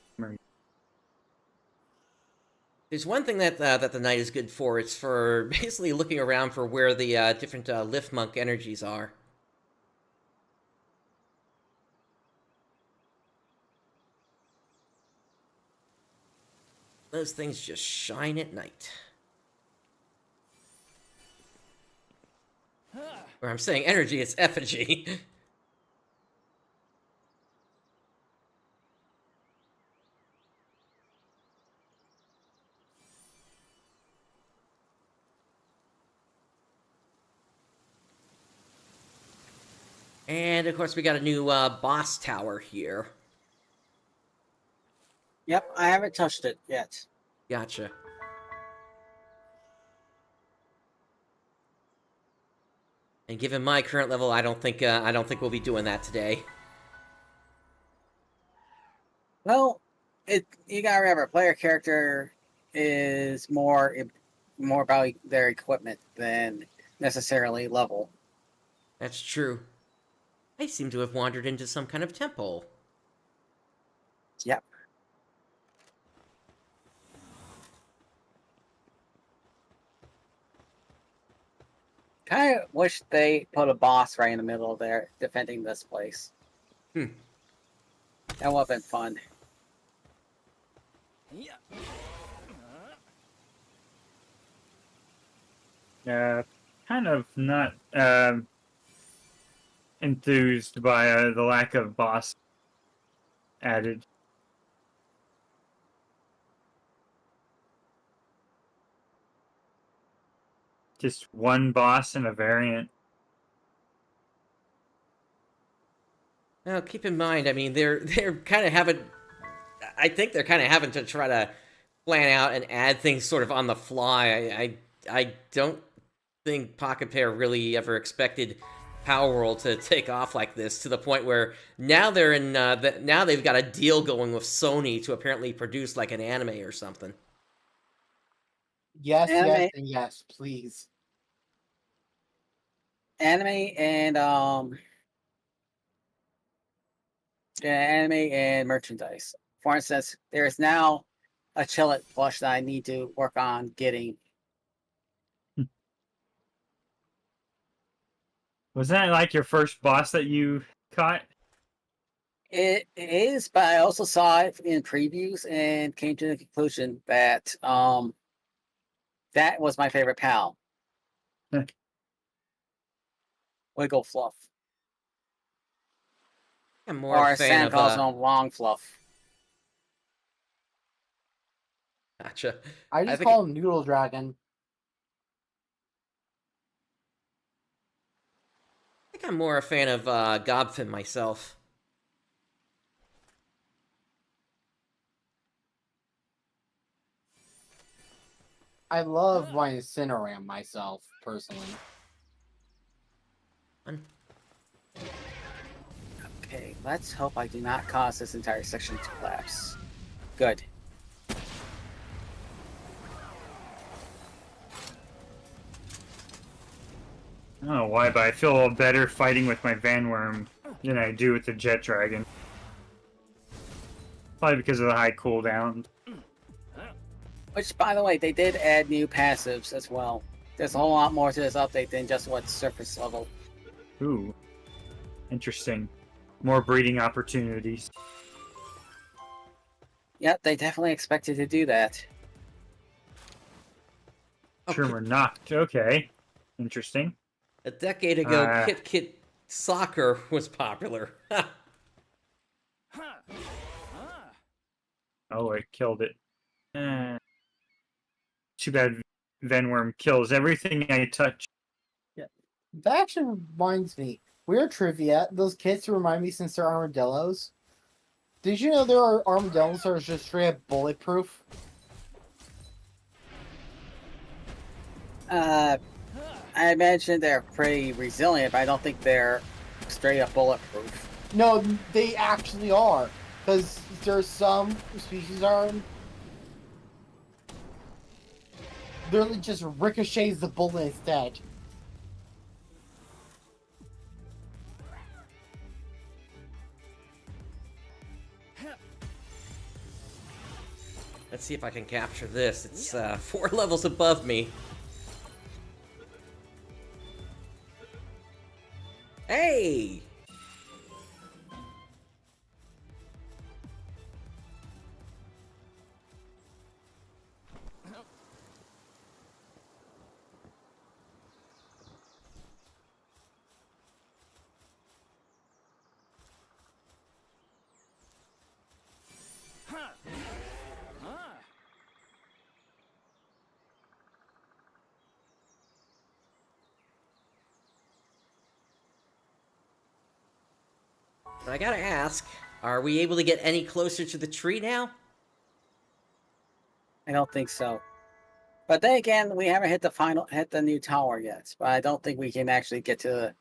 [SPEAKER 1] There's one thing that that the night is good for. It's for basically looking around for where the different lift monk energies are. Those things just shine at night. Where I'm saying energy, it's effigy. And of course, we got a new boss tower here.
[SPEAKER 3] Yep, I haven't touched it yet.
[SPEAKER 1] Gotcha. And given my current level, I don't think we'll be doing that today.
[SPEAKER 3] Well, you gotta remember, player character is more about their equipment than necessarily level.
[SPEAKER 1] That's true. I seem to have wandered into some kind of temple.
[SPEAKER 3] Yep. Kind of wish they put a boss right in the middle there defending this place.
[SPEAKER 1] Hmm.
[SPEAKER 3] That would have been fun.
[SPEAKER 4] Kind of not enthused by the lack of boss added. Just one boss and a variant.
[SPEAKER 1] Now, keep in mind, I mean, they're kind of having. I think they're kind of having to try to plan out and add things sort of on the fly. I don't think Pocket Pair really ever expected Palworld to take off like this, to the point where now they're in. Now they've got a deal going with Sony to apparently produce like an anime or something.
[SPEAKER 2] Yes,
[SPEAKER 3] Anime.
[SPEAKER 2] yes, and yes, please.
[SPEAKER 3] Anime and merchandise. For instance, there is now a Chillet plush that I need to work on getting.
[SPEAKER 4] Was that like your first boss that you caught?
[SPEAKER 3] It is, but I also saw it in previews and came to the conclusion that that was my favorite pal. Wiggle Fluff.
[SPEAKER 1] I'm more
[SPEAKER 3] Or
[SPEAKER 1] a
[SPEAKER 3] as
[SPEAKER 1] fan
[SPEAKER 3] Sam
[SPEAKER 1] of.
[SPEAKER 3] calls him, Long Fluff.
[SPEAKER 1] Gotcha.
[SPEAKER 2] I just call him Noodle Dragon.
[SPEAKER 1] I think I'm more a fan of Gobfin myself.
[SPEAKER 2] I love my Incineram myself, personally.
[SPEAKER 3] Okay, let's hope I do not cause this entire section to collapse. Good.
[SPEAKER 4] I don't know why, but I feel a little better fighting with my Vanworm than I do with the Jet Dragon. Probably because of the high cooldown.
[SPEAKER 3] Which, by the way, they did add new passives as well. There's a whole lot more to this update than just what's surface level.
[SPEAKER 4] Ooh. Interesting. More breeding opportunities.
[SPEAKER 3] Yep, they definitely expected to do that.
[SPEAKER 4] Tremor knocked. Okay. Interesting.
[SPEAKER 1] A decade ago, Kit Soccer was popular.
[SPEAKER 4] Oh, it killed it. Too bad Venworm kills everything I touch.
[SPEAKER 2] Yeah. That actually reminds me. Weird trivia. Those kits remind me, since they're armadillos. Did you know there are armadillos that are just straight up bulletproof?
[SPEAKER 3] I imagine they're pretty resilient, but I don't think they're straight up bulletproof.
[SPEAKER 2] No, they actually are. Because there's some species are literally just ricochets the bullet instead.
[SPEAKER 1] Let's see if I can capture this. It's 4 levels above me. Hey! I gotta ask, are we able to get any closer to the tree now?
[SPEAKER 3] I don't think so. But then again, we haven't hit the new tower yet. But I don't think we can actually get to the.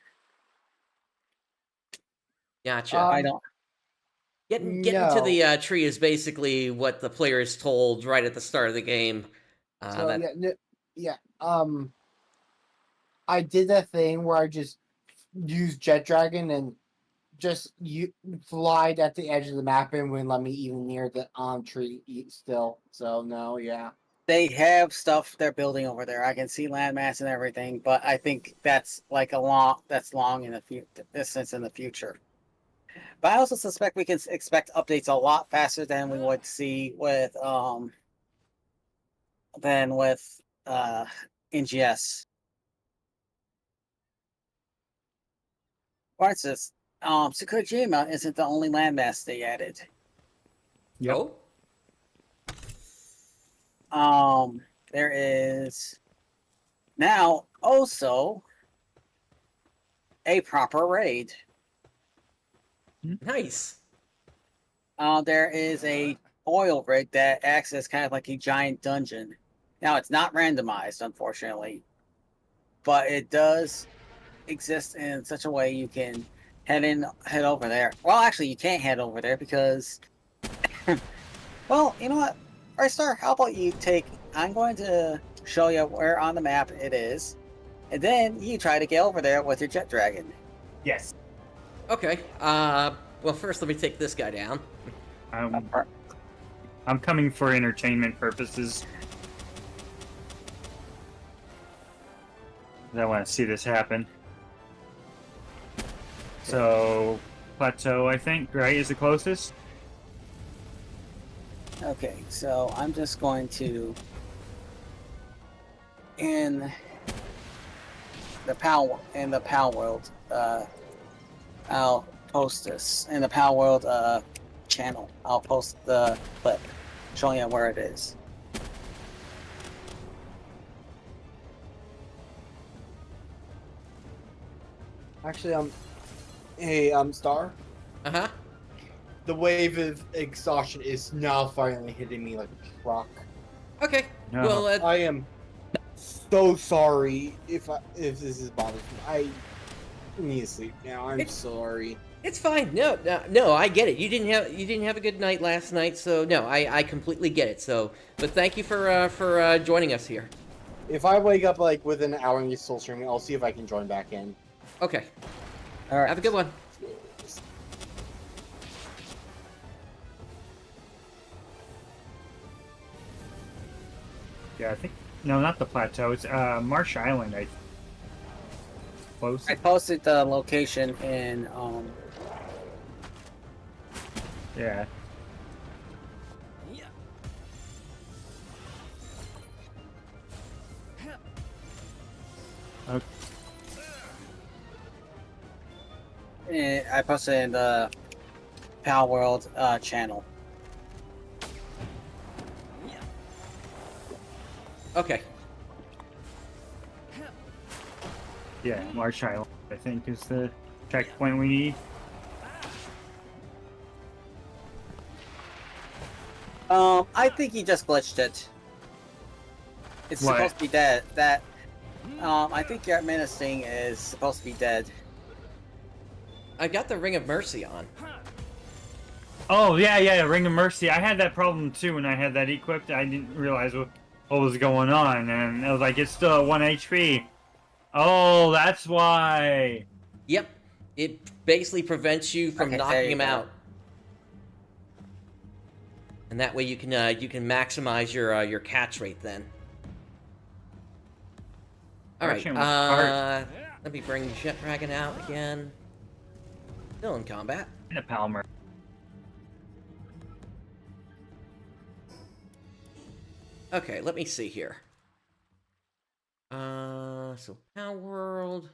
[SPEAKER 1] Gotcha.
[SPEAKER 3] I don't.
[SPEAKER 1] Getting
[SPEAKER 2] no.
[SPEAKER 1] to the tree is basically what the player is told right at the start of the game.
[SPEAKER 2] So yeah, I did that thing where I just used Jet Dragon and just flied at the edge of the map and wouldn't let me even near the tree still. So no, yeah.
[SPEAKER 3] They have stuff they're building over there. I can see landmass and everything, but I think that's like long in the distance in the future. But I also suspect we can expect updates a lot faster than we would see with NGS. For instance, Sakurajima isn't the only landmass they added.
[SPEAKER 1] Oh?
[SPEAKER 3] There is now also a proper raid.
[SPEAKER 1] Nice.
[SPEAKER 3] There is a oil rig that acts as kind of like a giant dungeon. Now it's not randomized, unfortunately, but it does exist in such a way you can head over there. Well, actually, you can't head over there because, well, you know what, Brightstar, how about you I'm going to show you where on the map it is, and then you try to get over there with your jet dragon.
[SPEAKER 4] Yes.
[SPEAKER 1] Okay. Well, first let me take this guy down.
[SPEAKER 4] I'm coming for entertainment purposes. I want to see this happen. So, plateau, I think, right, is the closest?
[SPEAKER 3] Okay, so I'm just going to in the Palworld, I'll post this in the Palworld channel. I'll post the clip showing you where it is.
[SPEAKER 2] Actually, hey, Star.
[SPEAKER 1] Uh-huh.
[SPEAKER 2] The wave of exhaustion is now finally hitting me like a truck.
[SPEAKER 1] Okay.
[SPEAKER 4] No.
[SPEAKER 1] Well,
[SPEAKER 2] I am so sorry if this is bothering me. I need to sleep now. I'm sorry.
[SPEAKER 1] it's fine. No, I get it. You didn't have a good night last night, so no, I completely get it. So, but thank you for joining us here.
[SPEAKER 2] If I wake up like within an hour and you're still streaming, I'll see if I can join back in.
[SPEAKER 1] Okay.
[SPEAKER 3] All right.
[SPEAKER 1] Have a good one.
[SPEAKER 4] Yeah, I think... No, not the plateau. It's Marsh Island, I think. Close.
[SPEAKER 3] I posted the location in
[SPEAKER 4] Yeah. Okay.
[SPEAKER 3] I posted in the Palworld channel.
[SPEAKER 1] Okay.
[SPEAKER 4] Yeah, Marsh Island, I think, is the checkpoint we need.
[SPEAKER 3] I think he just glitched it. It's
[SPEAKER 4] What?
[SPEAKER 3] supposed to be dead. I think your menacing is supposed to be dead.
[SPEAKER 1] I got the Ring of Mercy on.
[SPEAKER 4] Oh, yeah, Ring of Mercy. I had that problem, too, when I had that equipped. I didn't realize what was going on, and I was like, it's still at 1 HP. Oh, that's why.
[SPEAKER 1] Yep. It basically prevents you from
[SPEAKER 3] Okay, there
[SPEAKER 1] knocking
[SPEAKER 3] you
[SPEAKER 1] him
[SPEAKER 3] go.
[SPEAKER 1] out. And that way you can maximize your catch rate then. All right.
[SPEAKER 4] Fortune was hard.
[SPEAKER 1] Let me bring Jet Dragon out again. Still in combat.
[SPEAKER 4] In a Palmer.
[SPEAKER 1] Okay, let me see here. So Palworld.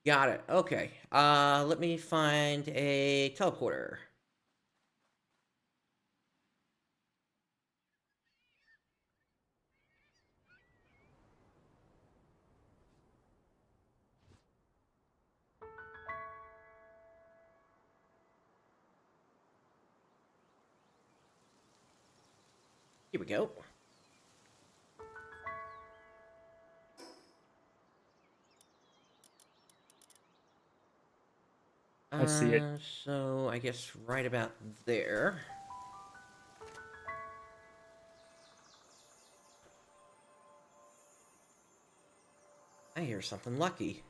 [SPEAKER 1] Got it. Okay. Let me find a teleporter. Here we go.
[SPEAKER 4] I see it.
[SPEAKER 1] So I guess right about there. I hear something lucky.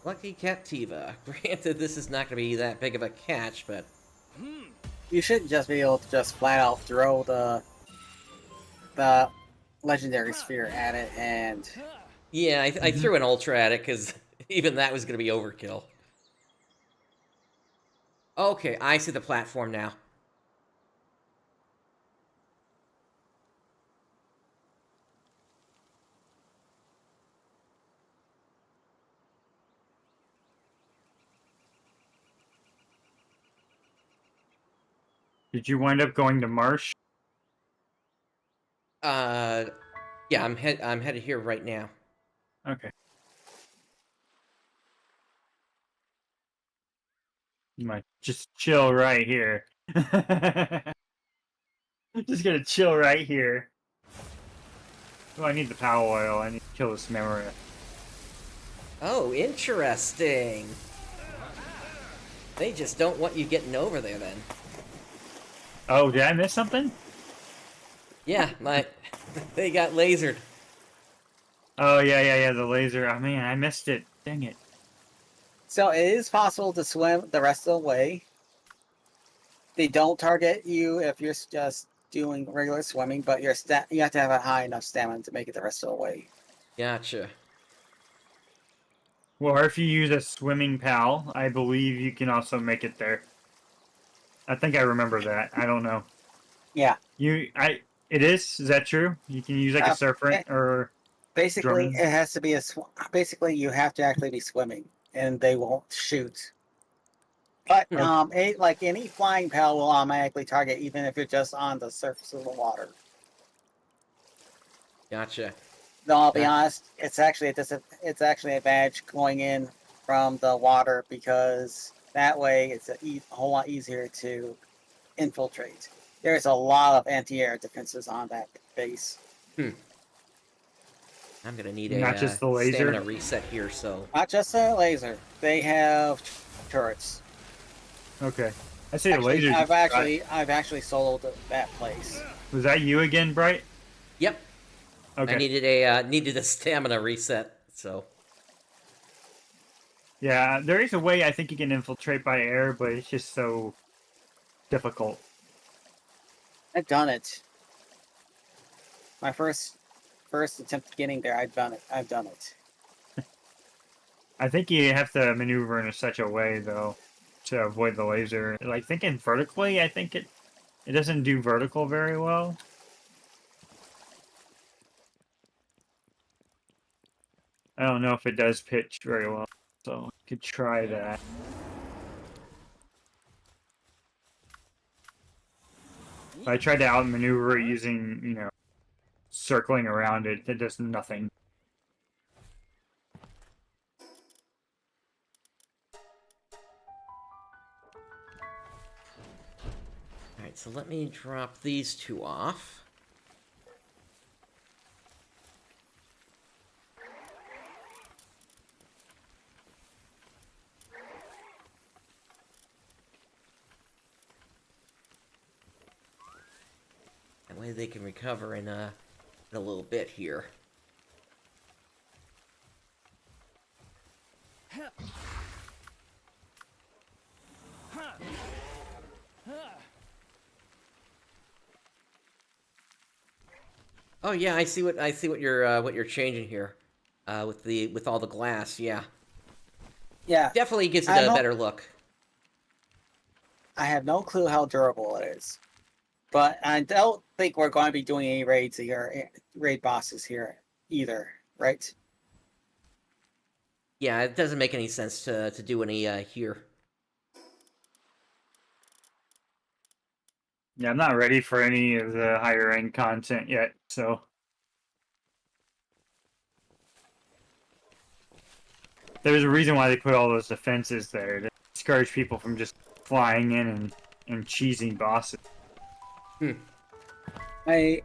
[SPEAKER 1] Lucky Captiva. Granted, this is not going to be that big of a catch, but...
[SPEAKER 3] You should just be able to just flat out throw the legendary sphere at it, and
[SPEAKER 1] Yeah, I threw an Ultra at it, because even that was going to be overkill. Okay, I see the platform now.
[SPEAKER 4] Did you wind up going to Marsh?
[SPEAKER 1] Yeah, I'm headed here right now.
[SPEAKER 4] Okay. You might just chill right here. Just gonna chill right here. Oh, I need the power oil. I need to kill this memory.
[SPEAKER 1] Oh, interesting. They just don't want you getting over there, then.
[SPEAKER 4] Oh, did I miss something?
[SPEAKER 1] Yeah, they got lasered.
[SPEAKER 4] Oh, yeah, the laser. Oh, man, I missed it. Dang it.
[SPEAKER 3] so it is possible to swim the rest of the way. They don't target you if you're just doing regular swimming, but you have to have a high enough stamina to make it the rest of the way.
[SPEAKER 1] Gotcha.
[SPEAKER 4] Well, or if you use a swimming pal, I believe you can also make it there. I think I remember that. I don't know.
[SPEAKER 3] Yeah.
[SPEAKER 4] It is? Is that true? You can use like a surfer or...
[SPEAKER 3] Basically,
[SPEAKER 4] Drumming.
[SPEAKER 3] it has to be basically you have to actually be swimming, and they won't shoot. But like any flying pal will automatically target, even if you're just on the surface of the water.
[SPEAKER 1] Gotcha.
[SPEAKER 3] Though I'll be honest, it's actually an advantage going in from the water, because that way it's a whole lot easier to infiltrate. There's a lot of anti-air defenses on that base.
[SPEAKER 1] I'm gonna need
[SPEAKER 4] Not
[SPEAKER 1] a
[SPEAKER 4] just the laser?
[SPEAKER 1] stamina reset here, so...
[SPEAKER 3] Not just a laser; they have turrets.
[SPEAKER 4] Okay. I see
[SPEAKER 3] Actually,
[SPEAKER 4] the laser.
[SPEAKER 3] I've actually soloed that place.
[SPEAKER 4] Was that you again, Bright?
[SPEAKER 1] Yep.
[SPEAKER 4] Okay.
[SPEAKER 1] I needed a stamina reset, so...
[SPEAKER 4] Yeah, there is a way I think you can infiltrate by air, but it's just so difficult.
[SPEAKER 3] I've done it. My first attempt getting there, I've done it.
[SPEAKER 4] I think you have to maneuver in such a way, though, to avoid the laser. Like, thinking vertically, I think it doesn't do vertical very well. I don't know if it does pitch very well, so I could try that. I tried to outmaneuver it using, circling around it. It does nothing.
[SPEAKER 1] Alright, so let me drop these two off. Hopefully they can recover in a little bit here. Oh yeah, I see what you're changing here, with all the glass. Yeah,
[SPEAKER 3] Yeah,
[SPEAKER 1] definitely gives it
[SPEAKER 3] I
[SPEAKER 1] a
[SPEAKER 3] don't-
[SPEAKER 1] better look.
[SPEAKER 3] I have no clue how durable it is, but I don't think we're going to be doing any raids here, raid bosses here either, right?
[SPEAKER 1] Yeah, it doesn't make any sense to do any here.
[SPEAKER 4] Yeah, I'm not ready for any of the higher end content yet, so there's a reason why they put all those defenses there to discourage people from just flying in and cheesing bosses.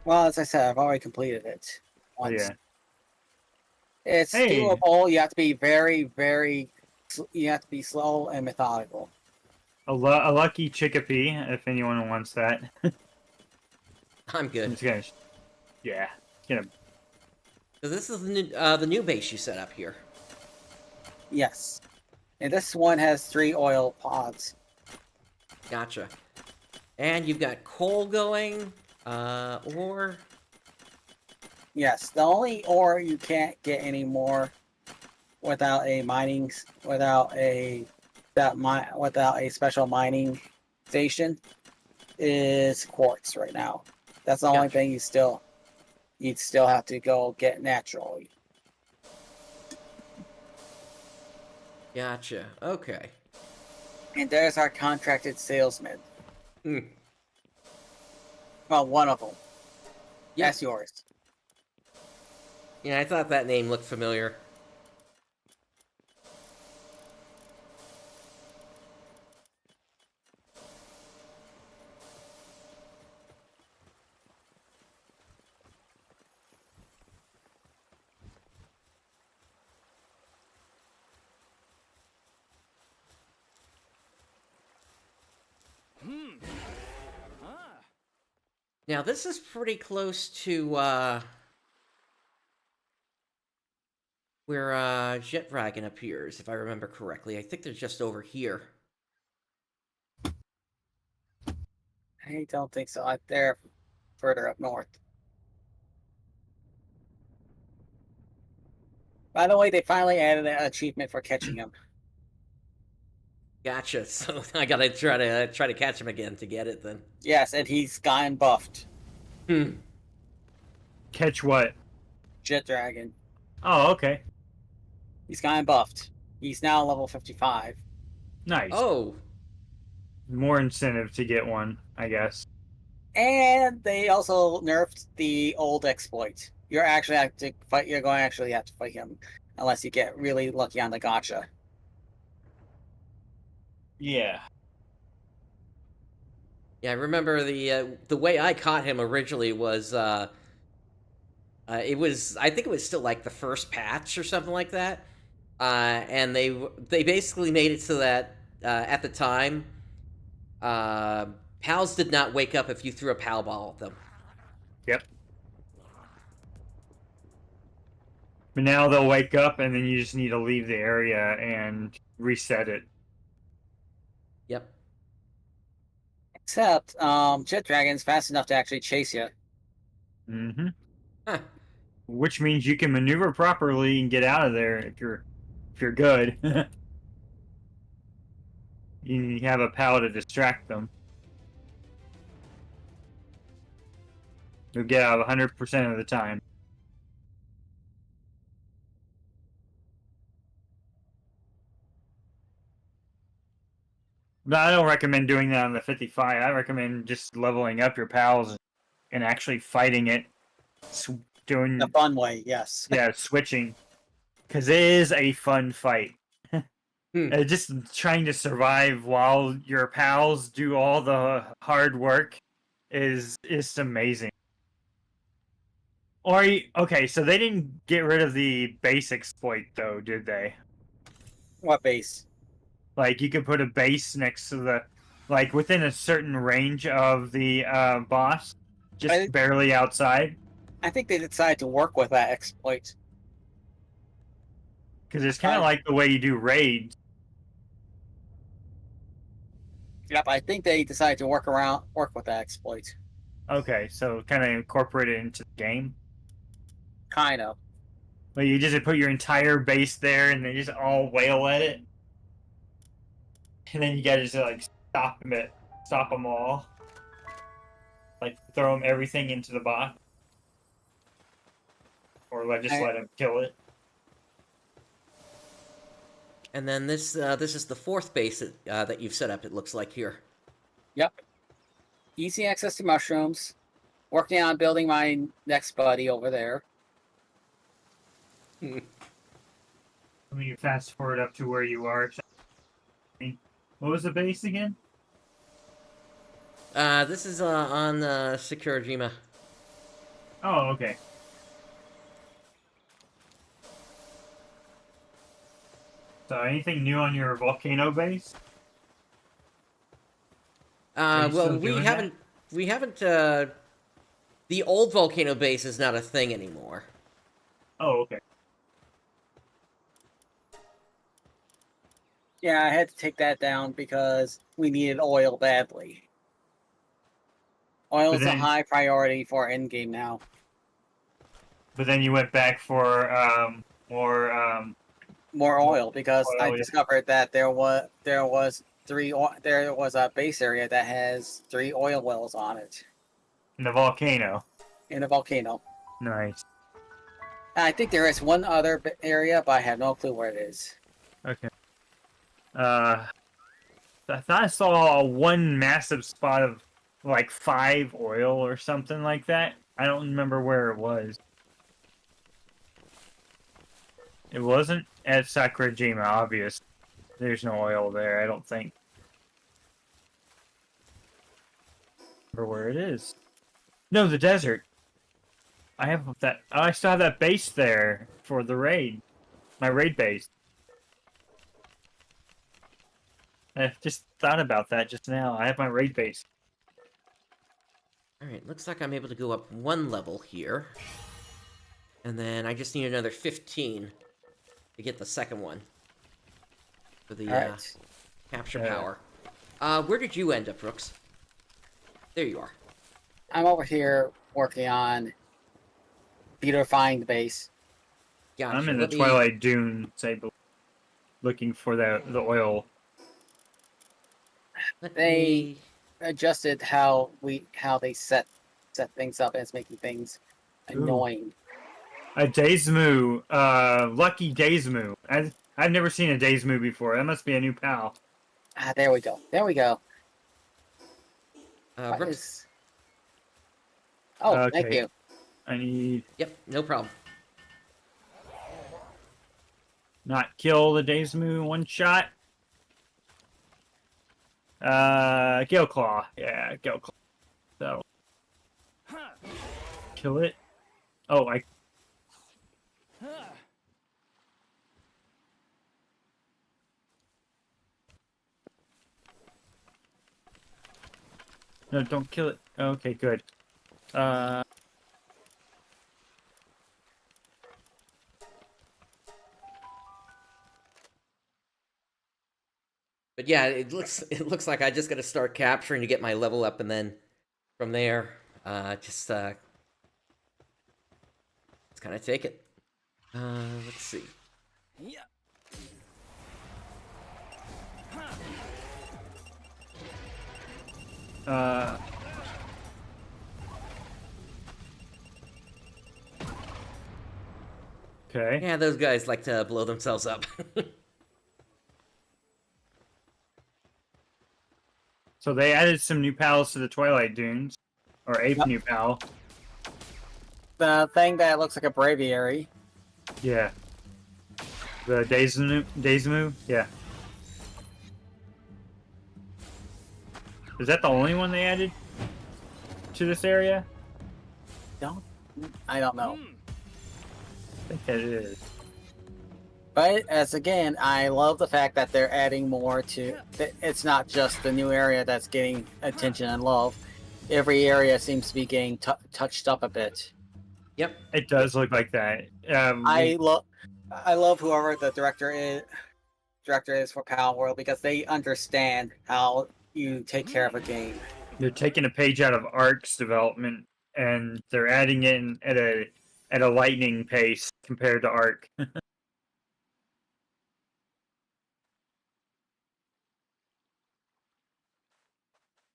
[SPEAKER 3] Well, as I said, I've already completed it
[SPEAKER 4] Oh,
[SPEAKER 3] once.
[SPEAKER 4] yeah.
[SPEAKER 3] It's
[SPEAKER 4] Hey.
[SPEAKER 3] doable. You have to be very. You have to be slow and methodical.
[SPEAKER 4] A lucky chickpea, if anyone wants that.
[SPEAKER 1] I'm
[SPEAKER 4] I'm
[SPEAKER 1] good.
[SPEAKER 4] just gonna, yeah, gonna.
[SPEAKER 1] So this is the new base you set up here.
[SPEAKER 3] Yes, and this one has 3 oil pods.
[SPEAKER 1] Gotcha. And you've got coal going, ore.
[SPEAKER 3] Yes, the only ore you can't get anymore without a special mining station is quartz right now. That's the only
[SPEAKER 1] Gotcha.
[SPEAKER 3] thing you'd still have to go get naturally.
[SPEAKER 1] Gotcha. Okay.
[SPEAKER 3] And there's our contracted salesman.
[SPEAKER 1] Hmm.
[SPEAKER 3] Well, one of them.
[SPEAKER 1] Yeah.
[SPEAKER 3] That's yours.
[SPEAKER 1] Yeah, I thought that name looked familiar. Now, this is pretty close to, where, Jet Dragon appears, if I remember correctly. I think they're just over here.
[SPEAKER 3] I don't think so. They're further up north. By the way, they finally added an achievement for catching him.
[SPEAKER 1] Gotcha, so I gotta try to catch him again to get it, then.
[SPEAKER 3] Yes, and he's gotten buffed.
[SPEAKER 1] Hmm.
[SPEAKER 4] Catch what?
[SPEAKER 3] Jet Dragon.
[SPEAKER 4] Oh, okay.
[SPEAKER 3] He's gotten buffed. He's now level 55.
[SPEAKER 4] Nice.
[SPEAKER 1] Oh,
[SPEAKER 4] More incentive to get one, I guess.
[SPEAKER 3] And they also nerfed the old exploit. You're going to actually have to fight him unless you get really lucky on the gotcha.
[SPEAKER 4] Yeah.
[SPEAKER 1] yeah, I remember the way I caught him originally was, I think it was still like the first patch or something like that. And they basically made it so that, at the time, pals did not wake up if you threw a pal ball at them.
[SPEAKER 4] Yep. But now they'll wake up, and then you just need to leave the area and reset it.
[SPEAKER 1] Yep.
[SPEAKER 3] Except, Jet Dragon's fast enough to actually chase you.
[SPEAKER 4] Mm-hmm.
[SPEAKER 1] Huh.
[SPEAKER 4] Which means you can maneuver properly and get out of there if you're good. You have a pal to distract them. You'll get out 100% of the time. But I don't recommend doing that on the 55. I recommend just leveling up your pals and actually fighting it. Doing
[SPEAKER 3] The fun way, yes.
[SPEAKER 4] yeah, switching. Because it is a fun fight.
[SPEAKER 1] Hmm.
[SPEAKER 4] Just trying to survive while your pals do all the hard work is amazing. Okay, so they didn't get rid of the base exploit though, did they?
[SPEAKER 3] What base?
[SPEAKER 4] Like you could put a base next to the, like within a certain range of the boss. just barely outside.
[SPEAKER 3] I think they decided to work with that exploit.
[SPEAKER 4] Because it's kind of like the way you do raids.
[SPEAKER 3] Yep, I think they decided to work with that exploit.
[SPEAKER 4] Okay, so kind of incorporate it into the game.
[SPEAKER 3] Kind of.
[SPEAKER 4] Like you just put your entire base there, and they just all wail at it, and then you gotta just like stop them all, like throw them everything into the box, or let them kill it.
[SPEAKER 1] And then this is the fourth base that you've set up. It looks like here.
[SPEAKER 3] Yep. Easy access to mushrooms. Working on building my next buddy over there.
[SPEAKER 4] When you fast forward up to where you are, what was the base again?
[SPEAKER 1] This is on Sakurajima.
[SPEAKER 4] Oh, okay. So, anything new on your volcano base?
[SPEAKER 1] Well, we haven't. The old volcano base is not a thing anymore.
[SPEAKER 4] Oh, okay.
[SPEAKER 3] Yeah, I had to take that down because we needed oil badly. Oil is a high priority for endgame now.
[SPEAKER 4] But then you went back for
[SPEAKER 3] more oil because I
[SPEAKER 4] yeah.
[SPEAKER 3] discovered that there was a base area that has 3 oil wells on it.
[SPEAKER 4] In the volcano.
[SPEAKER 3] In the volcano.
[SPEAKER 4] Nice.
[SPEAKER 3] I think there is one other area, but I have no clue where it is.
[SPEAKER 4] Okay. I thought I saw one massive spot of like 5 oil or something like that. I don't remember where it was. It wasn't at Sakurajima, obvious. There's no oil there, I don't think. Remember where it is? No, the desert. I have that. Oh, I still have that base there for the raid. My raid base. I just thought about that just now. I have my raid base.
[SPEAKER 1] All right, looks like I'm able to go up 1 level here, and then I just need another 15 to get the second one for the capture power. Where did you end up, Brooks? There you are.
[SPEAKER 3] I'm over here working on beautifying the base.
[SPEAKER 1] Gotcha.
[SPEAKER 4] I'm in the Twilight Dunes, looking for the oil.
[SPEAKER 3] They adjusted how they set things up, and it's making things annoying.
[SPEAKER 4] A Daismu, Lucky Daismu. I've never seen a Daismu before. That must be a new pal.
[SPEAKER 3] Ah, there we go. There we go.
[SPEAKER 1] Brooks.
[SPEAKER 3] Oh, thank you.
[SPEAKER 4] I need...
[SPEAKER 1] Yep, no problem.
[SPEAKER 4] Not kill the Daismu one shot. Gale Claw. Yeah, Gale Claw. So. Kill it. Oh, No, don't kill it. Okay, good.
[SPEAKER 1] But yeah, it looks like I just got to start capturing to get my level up, and then from there, let's kind of take it. Let's see.
[SPEAKER 5] Yeah.
[SPEAKER 4] Okay.
[SPEAKER 1] Yeah, those guys like to blow themselves up.
[SPEAKER 4] So they added some new pals to the Twilight Dunes, or a new pal.
[SPEAKER 3] The thing that looks like a braviary.
[SPEAKER 4] Yeah. The Daismu? Yeah. Is that the only one they added to this area?
[SPEAKER 3] I don't know.
[SPEAKER 4] I think that it is.
[SPEAKER 3] But as again, I love the fact that they're adding more to. It's not just the new area that's getting attention and love. every area seems to be getting touched up a bit.
[SPEAKER 1] Yep.
[SPEAKER 4] It does look like that.
[SPEAKER 3] I love whoever the director is for Palworld because they understand how you take care of a game.
[SPEAKER 4] They're taking a page out of Ark's development and they're adding in at a lightning pace compared to Ark.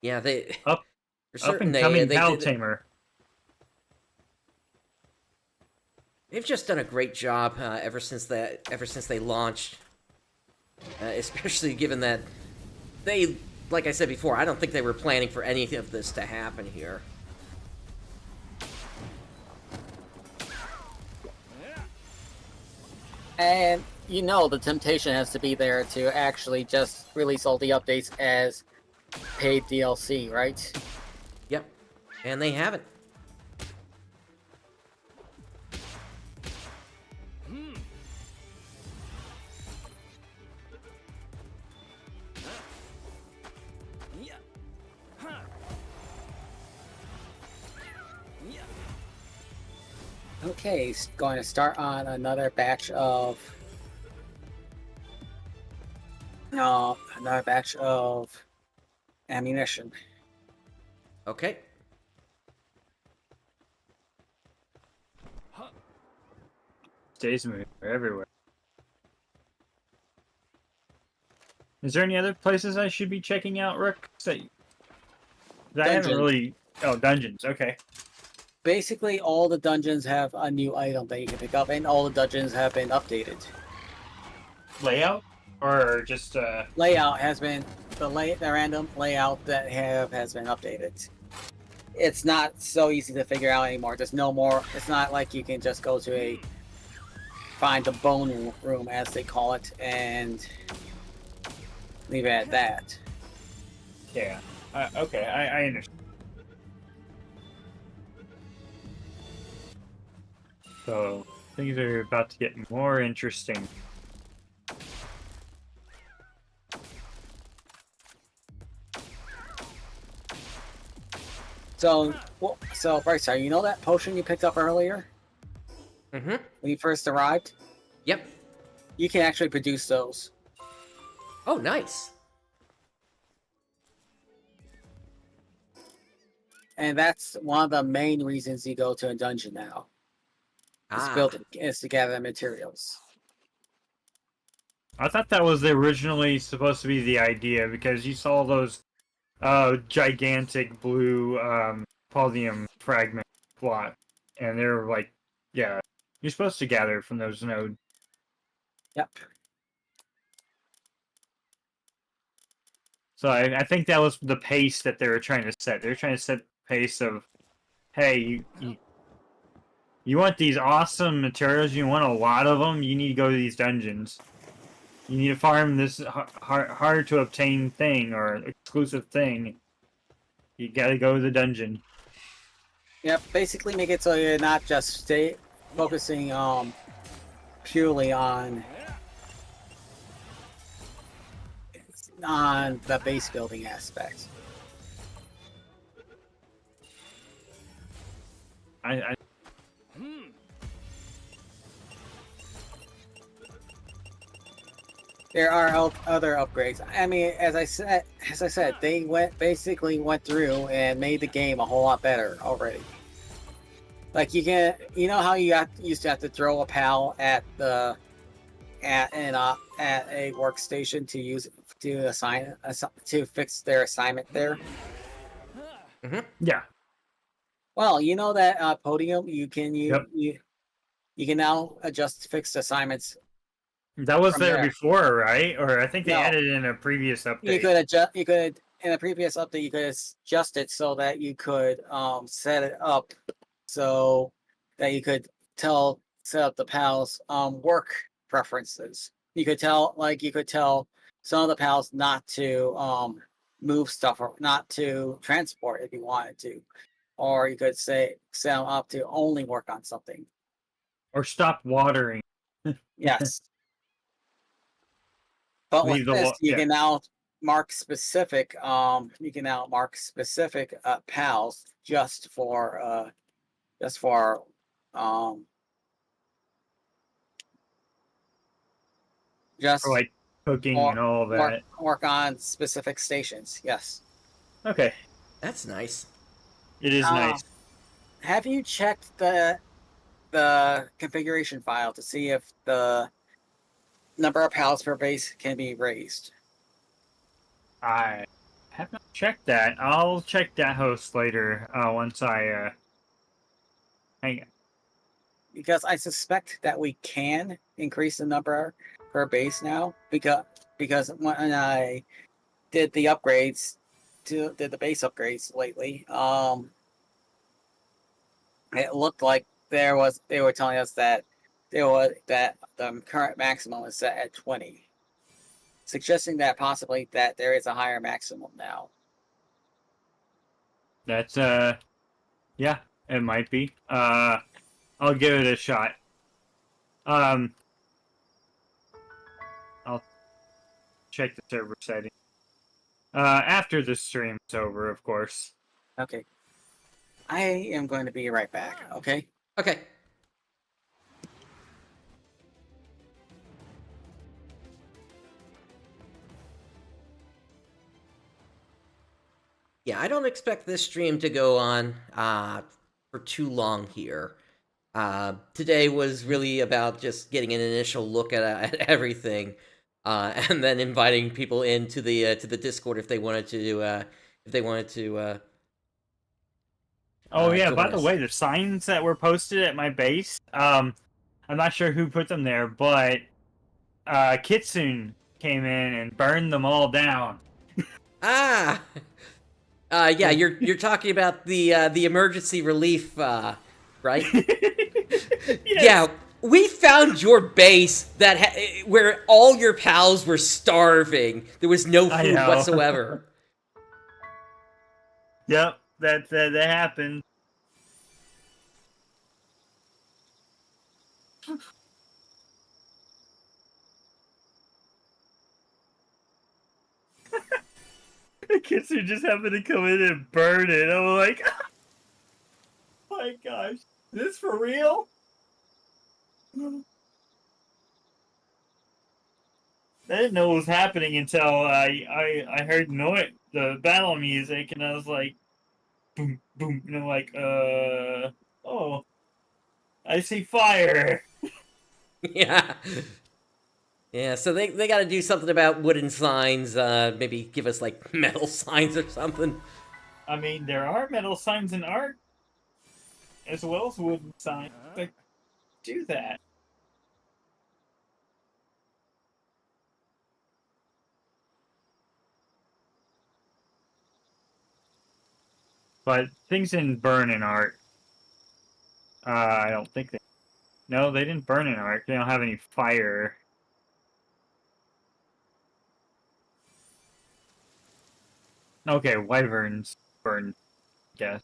[SPEAKER 1] Yeah, they
[SPEAKER 4] Up
[SPEAKER 1] for certain
[SPEAKER 4] and coming
[SPEAKER 1] they
[SPEAKER 4] Pal
[SPEAKER 1] did,
[SPEAKER 4] Tamer.
[SPEAKER 1] they've just done a great job ever since they launched. Especially given that they, like I said before, I don't think they were planning for any of this to happen here.
[SPEAKER 3] And you know the temptation has to be there to actually just release all the updates as paid DLC, right?
[SPEAKER 1] Yep, and they haven't.
[SPEAKER 3] Okay, going to start on another batch of ammunition.
[SPEAKER 1] Okay.
[SPEAKER 4] Stays moving everywhere. Is there any other places I should be checking out, Rick? I haven't
[SPEAKER 3] Dungeons.
[SPEAKER 4] really. Oh, dungeons. Okay.
[SPEAKER 3] Basically, all the dungeons have a new item that you can pick up, and all the dungeons have been updated.
[SPEAKER 4] Layout or just
[SPEAKER 3] Layout has been the random layout that has been updated. It's not so easy to figure out anymore. There's no more. It's not like you can just go to find the bone room, as they call it, and leave it at that.
[SPEAKER 4] Yeah. Okay, I understand. So things are about to get more interesting.
[SPEAKER 3] So Brightstar, you know that potion you picked up earlier
[SPEAKER 1] Mm-hmm.
[SPEAKER 3] when you first arrived?
[SPEAKER 1] Yep.
[SPEAKER 3] You can actually produce those.
[SPEAKER 1] Oh, nice.
[SPEAKER 3] And that's one of the main reasons you go to a dungeon now.
[SPEAKER 1] Ah.
[SPEAKER 3] Is to gather materials.
[SPEAKER 4] I thought that was originally supposed to be the idea because you saw those gigantic blue palladium fragment plot, and they were like, yeah, you're supposed to gather from those nodes.
[SPEAKER 3] Yep.
[SPEAKER 4] So I think that was the pace that they were trying to set. They were trying to set the pace of, hey, you want these awesome materials, you want a lot of them, you need to go to these dungeons. You need to farm this hard to obtain thing or exclusive thing. You gotta go to the dungeon.
[SPEAKER 3] Yep. Basically, make it so you're not just focusing purely on the base building aspect.
[SPEAKER 4] I
[SPEAKER 3] There are other upgrades. I mean, as I said, they basically went through and made the game a whole lot better already. Like you know how you used to have to throw a PAL at a workstation to fix their assignment there.
[SPEAKER 1] Mm-hmm.
[SPEAKER 4] yeah.
[SPEAKER 3] Well, you know that podium you can
[SPEAKER 4] Yep.
[SPEAKER 3] you can now adjust fixed assignments.
[SPEAKER 4] That was
[SPEAKER 3] From
[SPEAKER 4] there
[SPEAKER 3] there.
[SPEAKER 4] before, right? Or I think they
[SPEAKER 3] No.
[SPEAKER 4] added it in a previous update.
[SPEAKER 3] You could in a previous update you could adjust it so that you could set it up so that you could set up the PALs work preferences. You could tell some of the PALs not to move stuff or not to transport if you wanted to. Or you could set them up to only work on something.
[SPEAKER 4] Or stop watering.
[SPEAKER 3] Yes. But
[SPEAKER 4] Leave
[SPEAKER 3] with
[SPEAKER 4] the
[SPEAKER 3] this, you
[SPEAKER 4] yeah.
[SPEAKER 3] can now mark specific. You can now mark specific pals just for um just
[SPEAKER 4] For like cooking
[SPEAKER 3] for
[SPEAKER 4] and all that.
[SPEAKER 3] work on specific stations. Yes.
[SPEAKER 4] Okay,
[SPEAKER 1] That's nice.
[SPEAKER 4] it is nice.
[SPEAKER 3] Have you checked the configuration file to see if the number of pals per base can be raised?
[SPEAKER 4] I have not checked that. I'll check that host later. Once I hang on.
[SPEAKER 3] Because I suspect that we can increase the number per base now because when I did the upgrades did the base upgrades lately, it looked like they were telling us that the current maximum is set at 20, suggesting that possibly that there is a higher maximum now.
[SPEAKER 4] That's yeah, it might be. I'll give it a shot. I'll check the server setting. After the stream's over, of course.
[SPEAKER 3] Okay. I am going to be right back, okay?
[SPEAKER 1] Okay. Yeah, I don't expect this stream to go on for too long here. Today was really about just getting an initial look at everything, and then inviting people into the Discord if they wanted to.
[SPEAKER 4] Oh yeah,
[SPEAKER 1] join
[SPEAKER 4] by the
[SPEAKER 1] us.
[SPEAKER 4] way, the signs that were posted at my base, I'm not sure who put them there, but Kitsune came in and burned them all down.
[SPEAKER 1] Ah, yeah, you're talking about the emergency relief, right?
[SPEAKER 4] Yes.
[SPEAKER 1] Yeah, we found your base where all your pals were starving. There was no
[SPEAKER 4] I
[SPEAKER 1] food
[SPEAKER 4] know.
[SPEAKER 1] whatsoever.
[SPEAKER 4] Yep, that happened. The kids who just happened to come in and burn it. I'm like, oh my gosh, is this for real? I didn't know what was happening until I heard the battle music, and I was like, boom, boom, and I'm like, oh, I see fire.
[SPEAKER 1] Yeah. Yeah, so they got to do something about wooden signs, maybe give us like metal signs or something.
[SPEAKER 4] I mean, there are metal signs in art, as well as wooden signs that do that. But things didn't burn in art. I don't think they... No, they didn't burn in art. They don't have any fire. Okay, wyverns burn, I guess.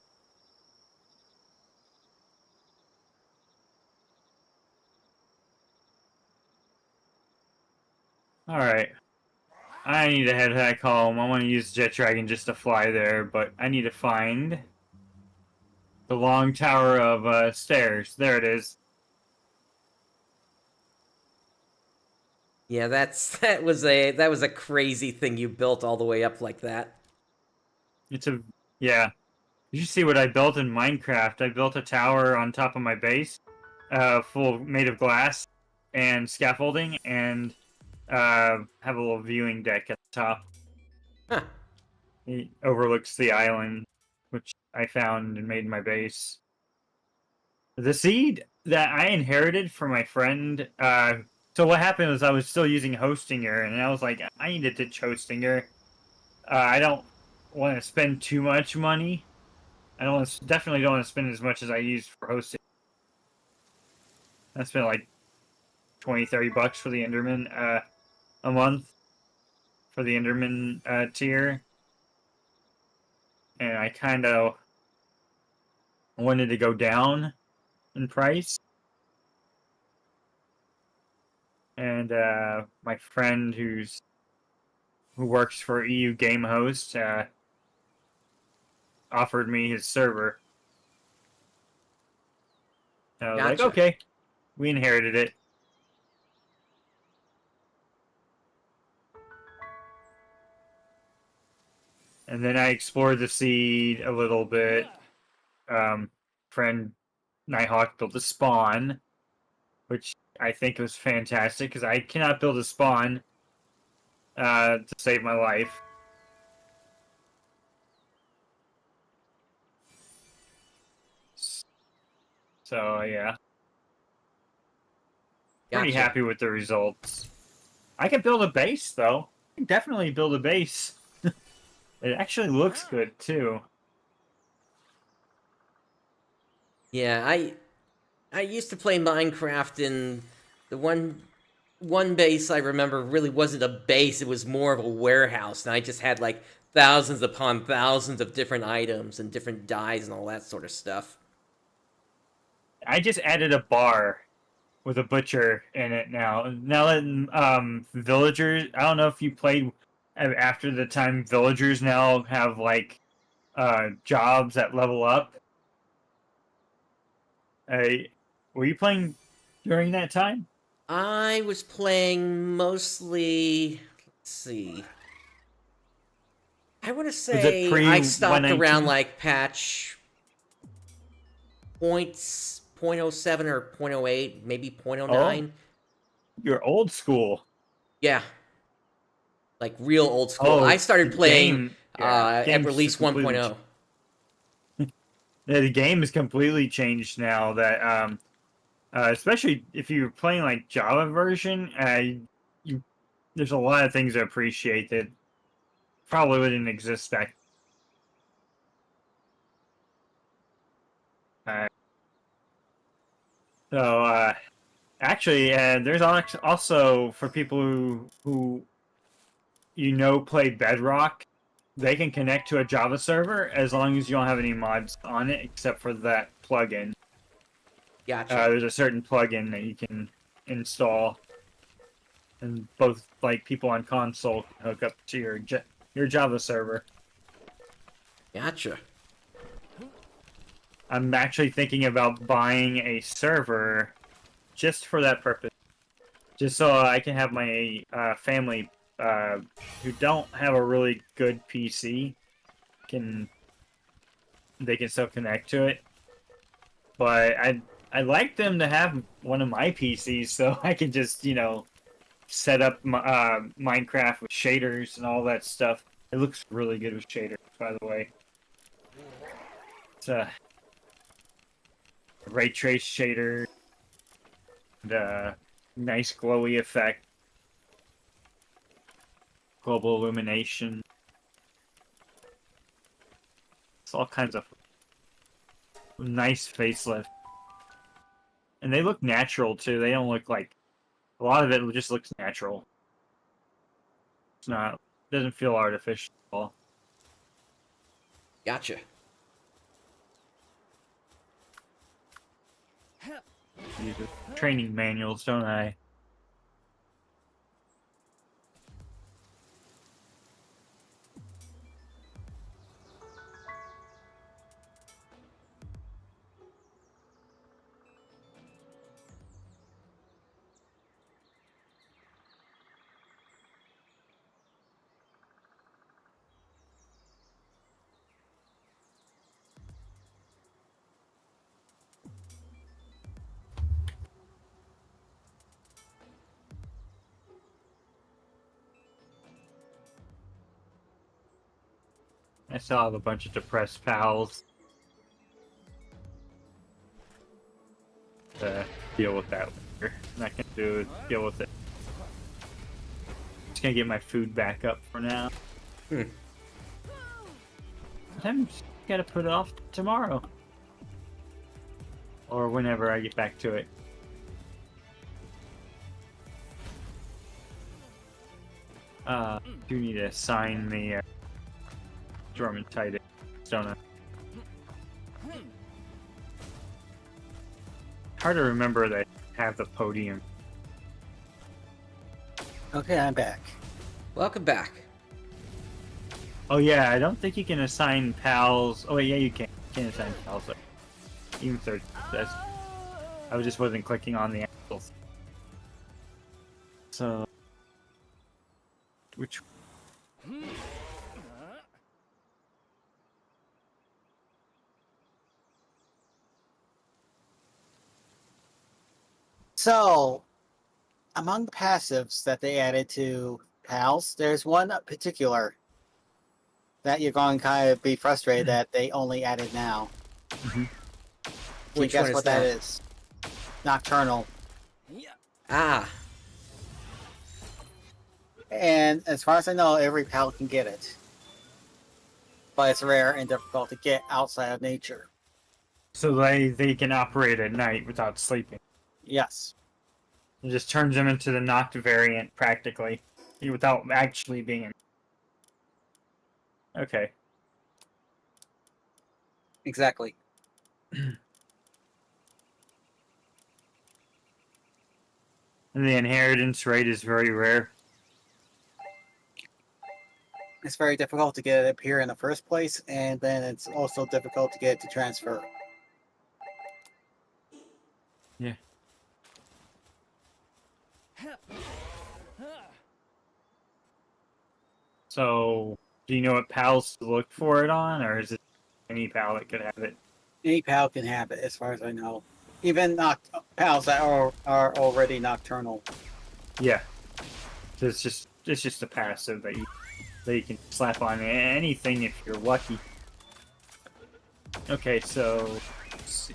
[SPEAKER 4] Alright. I need to head back home. I want to use Jet Dragon just to fly there, but I need to find the long tower of stairs. There it is.
[SPEAKER 1] Yeah, that was a crazy thing you built all the way up like that.
[SPEAKER 4] Yeah. You should see what I built in Minecraft. I built a tower on top of my base, made of glass and scaffolding, and have a little viewing deck at the top.
[SPEAKER 1] Huh.
[SPEAKER 4] It overlooks the island, which I found and made my base. The seed that I inherited from my friend. So what happened was I was still using Hostinger, and I was like, I need to ditch Hostinger. I don't want to spend too much money. Definitely don't want to spend as much as I used for hosting. I spent like $20-30 for the Enderman a month for the Enderman tier, and I kind of wanted to go down in price. And my friend who's who works for EU Game Host, offered me his server. I was like,
[SPEAKER 1] Gotcha.
[SPEAKER 4] okay, we inherited it. And then I explored the seed a little bit. Friend Nighthawk built a spawn, which I think was fantastic because I cannot build a spawn to save my life. So yeah, pretty
[SPEAKER 1] Gotcha.
[SPEAKER 4] happy with the results. I can build a base though. I can definitely build a base. It actually looks good too.
[SPEAKER 1] Yeah, I used to play Minecraft, and the one base I remember really wasn't a base, it was more of a warehouse, and I just had like thousands upon thousands of different items and different dyes and all that sort of stuff.
[SPEAKER 4] I just added a bar with a butcher in it now. Now that villagers, I don't know if you played after the time villagers now have like jobs that level up. Were you playing during that time?
[SPEAKER 1] I was playing mostly, let's see. I want to say
[SPEAKER 4] pre
[SPEAKER 1] I stopped
[SPEAKER 4] 119?
[SPEAKER 1] around like patch points 0.07 or 0.08, maybe 0.09.
[SPEAKER 4] You're old school.
[SPEAKER 1] Yeah. Like real old school.
[SPEAKER 4] Oh,
[SPEAKER 1] I started
[SPEAKER 4] the
[SPEAKER 1] playing
[SPEAKER 4] game- yeah,
[SPEAKER 1] at
[SPEAKER 4] game's
[SPEAKER 1] release
[SPEAKER 4] completely
[SPEAKER 1] 1.0.
[SPEAKER 4] Yeah, the game has completely changed now. That especially if you're playing like Java version, there's a lot of things I appreciate that probably wouldn't exist back. So actually, there's also for people who play Bedrock, they can connect to a Java server as long as you don't have any mods on it, except for that plugin.
[SPEAKER 1] Gotcha.
[SPEAKER 4] There's a certain plugin that you can install, and both like people on console can hook up to your Java server.
[SPEAKER 1] Gotcha.
[SPEAKER 4] I'm actually thinking about buying a server just for that purpose, just so I can have my family who don't have a really good PC they can still connect to it. But I'd like them to have one of my PCs so I can just set up Minecraft with shaders and all that stuff. It looks really good with shaders, by the way. It's a ray trace shader and a nice glowy effect. Global illumination. It's all kinds of nice facelift. And they look natural too. They don't look like a lot of it just looks natural. It's not doesn't feel artificial at all.
[SPEAKER 1] Gotcha.
[SPEAKER 4] Use training manuals, don't I? I still have a bunch of depressed pals to deal with that later. I can deal with it. Just gonna get my food back up for now. I'm just gotta put it off tomorrow. Or whenever I get back to it. Do need to assign the drum and tight, don't I? Hard to remember that I have the podium.
[SPEAKER 3] Okay, I'm back.
[SPEAKER 1] Welcome back.
[SPEAKER 4] Oh yeah, I don't think you can assign pals. Oh yeah, you can. You can assign pals. Even third. That's. I just wasn't clicking on the angles. So, which?
[SPEAKER 3] So, among the passives that they added to PALs, there's one particular that you're going to kind of be frustrated that they only added now.
[SPEAKER 4] Mhm.
[SPEAKER 3] Can you
[SPEAKER 1] Which
[SPEAKER 3] guess
[SPEAKER 1] one is
[SPEAKER 3] what
[SPEAKER 1] that?
[SPEAKER 3] that is? Nocturnal.
[SPEAKER 1] Ah,
[SPEAKER 3] And as far as I know, every PAL can get it. But it's rare and difficult to get outside of nature.
[SPEAKER 4] So they can operate at night without sleeping.
[SPEAKER 3] Yes.
[SPEAKER 4] It just turns them into the Noct variant practically, without actually being in. Okay.
[SPEAKER 3] Exactly.
[SPEAKER 4] And the inheritance rate is very rare.
[SPEAKER 3] It's very difficult to get it up here in the first place, and then it's also difficult to get it to transfer.
[SPEAKER 4] Yeah. So, do you know what pals to look for it on, or is it any pal that could have it?
[SPEAKER 3] Any PAL can have it, as far as I know. Even PALs that are already nocturnal.
[SPEAKER 4] Yeah. So it's just a passive that you can slap on anything if you're lucky. Okay, so let's see.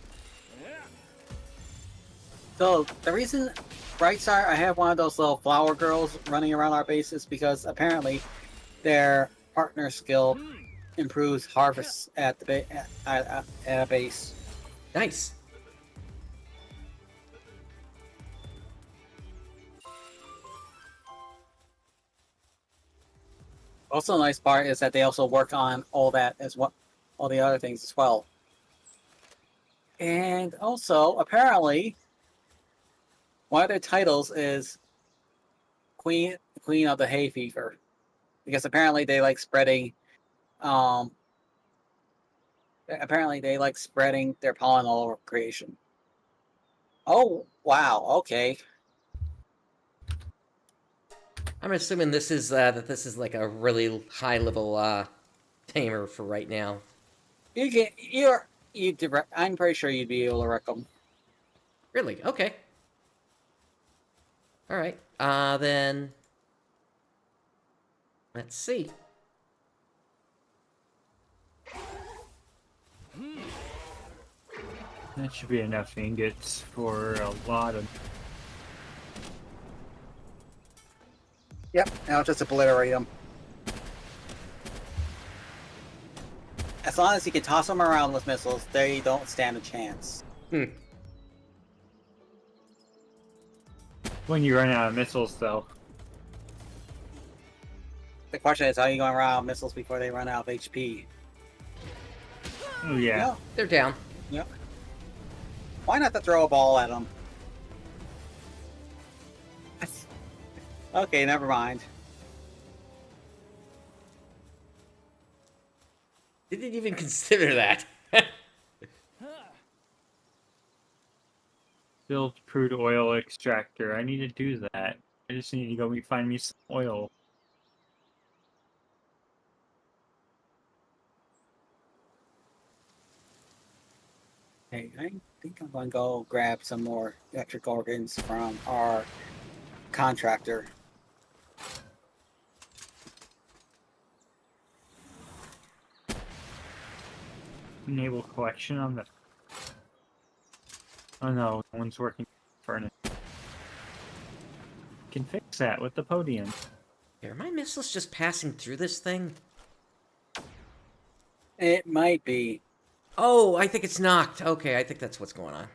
[SPEAKER 3] So the reason Brightstar, I have one of those little flower girls running around our base is because apparently their partner skill improves harvests at the at a base.
[SPEAKER 1] nice.
[SPEAKER 3] Also, the nice part is that they also work on all that as well, all the other things as well. And also, apparently, one of their titles is Queen of the Hay Fever, because apparently they like spreading. Apparently they like spreading their pollen all over creation. Oh wow! Okay.
[SPEAKER 1] I'm assuming this is that this is like a really high level tamer for right now.
[SPEAKER 3] You can I'm pretty sure you'd be able to wreck them.
[SPEAKER 1] Really? Okay. All right. Then let's see.
[SPEAKER 4] That should be enough ingots for a lot of.
[SPEAKER 3] Yep. Now just obliterate them. As long as you can toss them around with missiles, they don't stand a chance.
[SPEAKER 1] Hmm.
[SPEAKER 4] When you run out of missiles, though.
[SPEAKER 3] The question is, how are you going around missiles before they run out of HP?
[SPEAKER 4] Oh yeah.
[SPEAKER 1] They're down.
[SPEAKER 3] Yep. Why not to throw a ball at them? Okay, never mind.
[SPEAKER 1] Didn't even consider that.
[SPEAKER 4] Build crude oil extractor. I need to do that. I just need to go find me some oil.
[SPEAKER 3] Okay, I think I'm going to go grab some more electric organs from our contractor.
[SPEAKER 4] Enable collection on the. Oh no, no one's working furnace. Can fix that with the podium.
[SPEAKER 1] Are my missiles just passing through this thing?
[SPEAKER 3] It might be.
[SPEAKER 1] Oh, I think it's knocked. Okay, I think that's what's going on.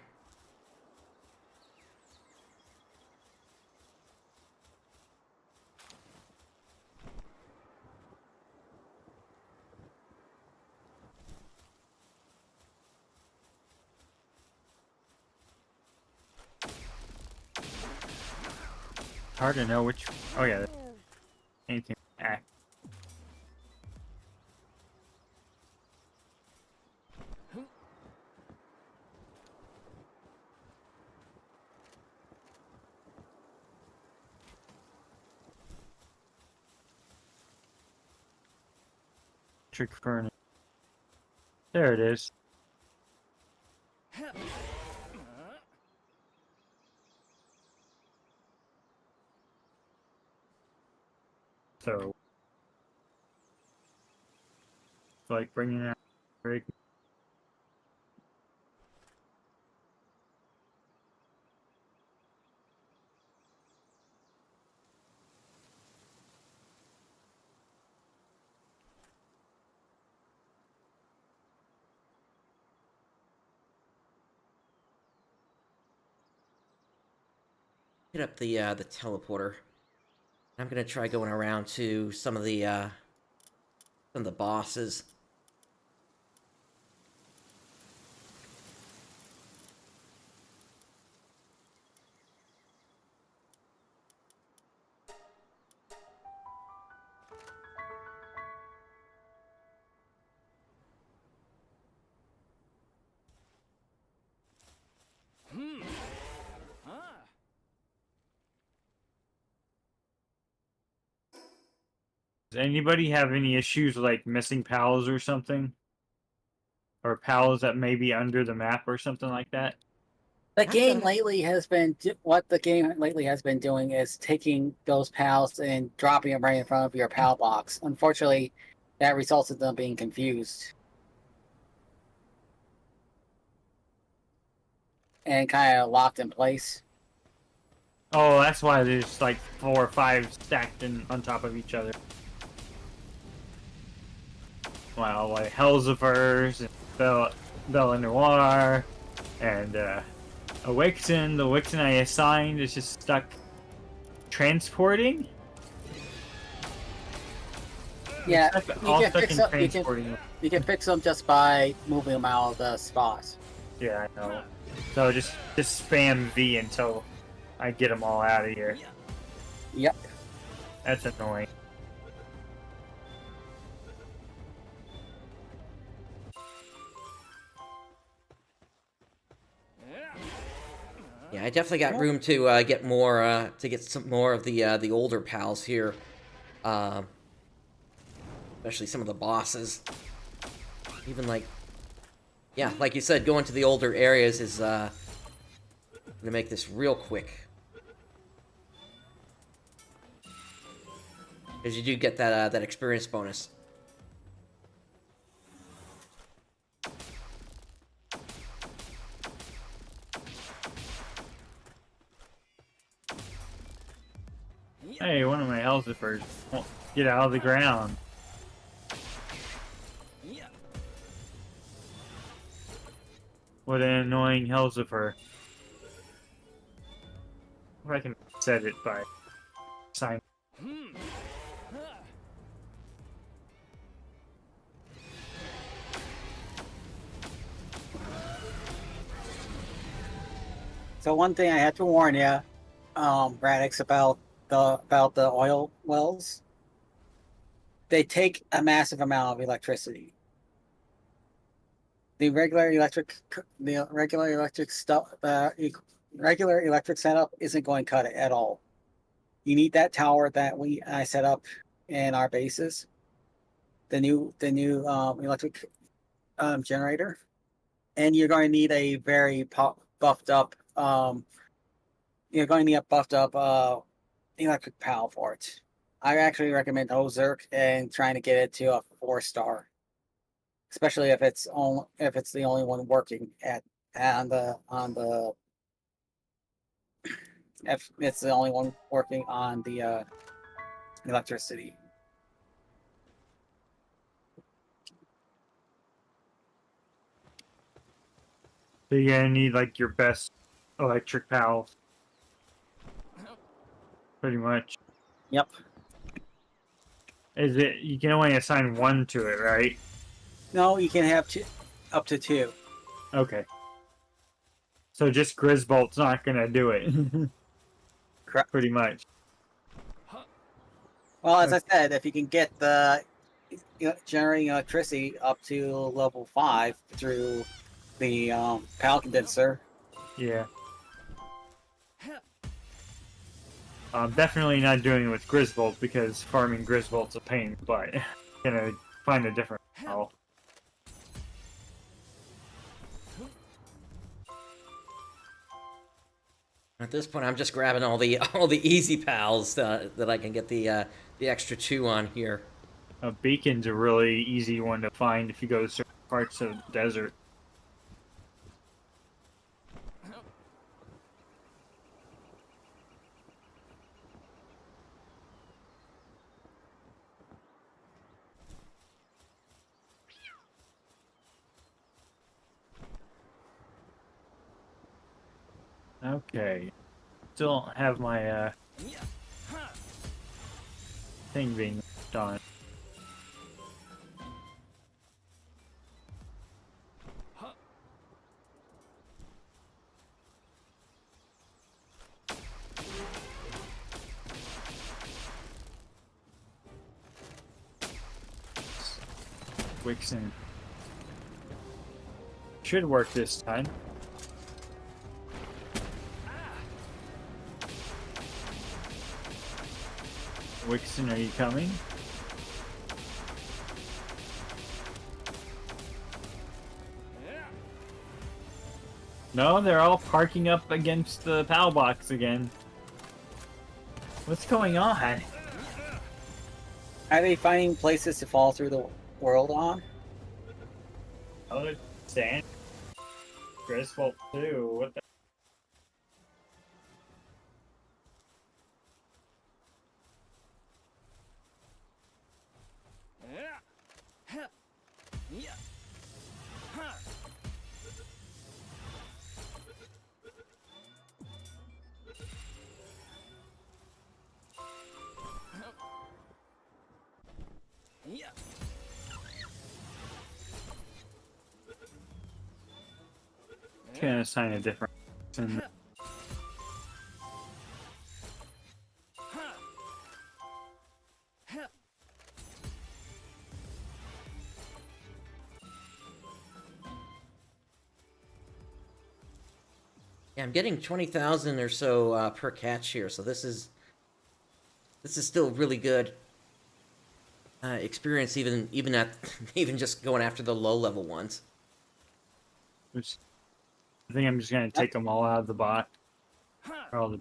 [SPEAKER 4] Hard to know which. Oh yeah. Anything. Act. electric furnace. There it is. So, like bringing out break.
[SPEAKER 1] Hit up the teleporter. I'm gonna try going around to some of the bosses.
[SPEAKER 4] Does anybody have any issues like missing pals or something? Or pals that may be under the map or something like that?
[SPEAKER 3] The
[SPEAKER 1] I've
[SPEAKER 3] game
[SPEAKER 1] got-
[SPEAKER 3] lately has been what the game lately has been doing is taking those pals and dropping them right in front of your pal box. Unfortunately, that results in them being confused and kind of locked in place.
[SPEAKER 4] Oh, that's why there's like 4 or 5 stacked on top of each other. Well, like Hellzivers and Bella Noir and a Wixen. The Wixen I assigned is just stuck transporting.
[SPEAKER 3] Yeah,
[SPEAKER 4] It's stuck-
[SPEAKER 3] you
[SPEAKER 4] all
[SPEAKER 3] can
[SPEAKER 4] stuck
[SPEAKER 3] fix
[SPEAKER 4] in
[SPEAKER 3] them.
[SPEAKER 4] transporting.
[SPEAKER 3] You can fix them just by moving them out of the spot.
[SPEAKER 4] Yeah, I know. So just spam V until I get them all out of here.
[SPEAKER 3] Yep.
[SPEAKER 4] That's annoying.
[SPEAKER 1] Yeah, I definitely got room to get more to get some more of the older pals here, especially some of the bosses. Even like, yeah, like you said, going to the older areas is gonna make this real quick, because you do get that experience bonus.
[SPEAKER 4] Hey, one of my Hellzivers won't get out of the ground. What an annoying Hellziver. If I can set it by sign.
[SPEAKER 3] So one thing I have to warn you, Radix, about the oil wells. They take a massive amount of electricity. The regular electric stuff, regular electric setup isn't going to cut it at all. You need that tower that I set up in our bases. The new electric generator, and you're going to need a very buffed up. You're going to need a buffed up electric pal for it. I actually recommend Ozark and trying to get it to a 4-star, especially if it's the only one working if it's the only one working on the electricity.
[SPEAKER 4] So you're gonna need like your best electric pals. Pretty much.
[SPEAKER 3] Yep.
[SPEAKER 4] Is it you can only assign one to it, right?
[SPEAKER 3] No, you can have up to 2.
[SPEAKER 4] Okay. So just Grisbolt's not gonna do it.
[SPEAKER 3] Correct.
[SPEAKER 4] Pretty much.
[SPEAKER 3] Well, as I said, if you can get the generating electricity up to level 5 through the pal condenser.
[SPEAKER 4] Yeah. I'm definitely not doing it with Grisbolt because farming Grisbolt's a pain, but gonna find a different Oh.
[SPEAKER 1] At this point, I'm just grabbing all the easy pals that I can get the extra 2 on here.
[SPEAKER 4] A beacon's a really easy one to find if you go to certain parts of the desert. Okay. Still don't have my thing being done. Wixen should work this time. Wixen, are you coming? No, they're all parking up against the PAL box again. What's going on?
[SPEAKER 3] Are they finding places to fall through the world on?
[SPEAKER 4] Oh, sand. Griswold too. What the? Can assign a different.
[SPEAKER 1] Yeah, I'm getting 20,000 or so per catch here, so this is still really good experience, even at even just going after the low level ones.
[SPEAKER 4] I think I'm just gonna take them all out of the bot. All the.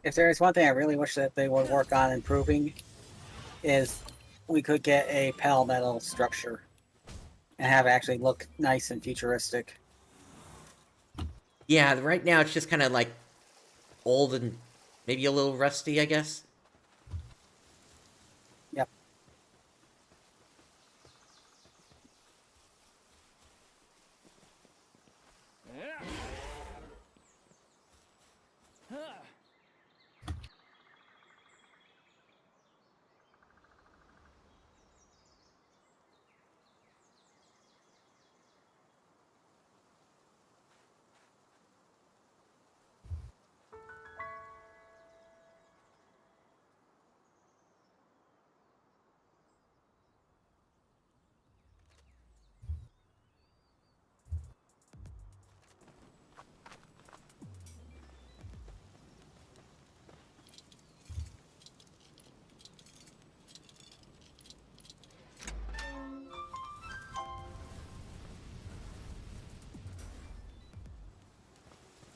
[SPEAKER 3] If there's one thing I really wish that they would work on improving, is we could get a PAL metal structure and have it actually look nice and futuristic.
[SPEAKER 1] Yeah, right now it's just kind of like old and maybe a little rusty, I guess.
[SPEAKER 3] Yep.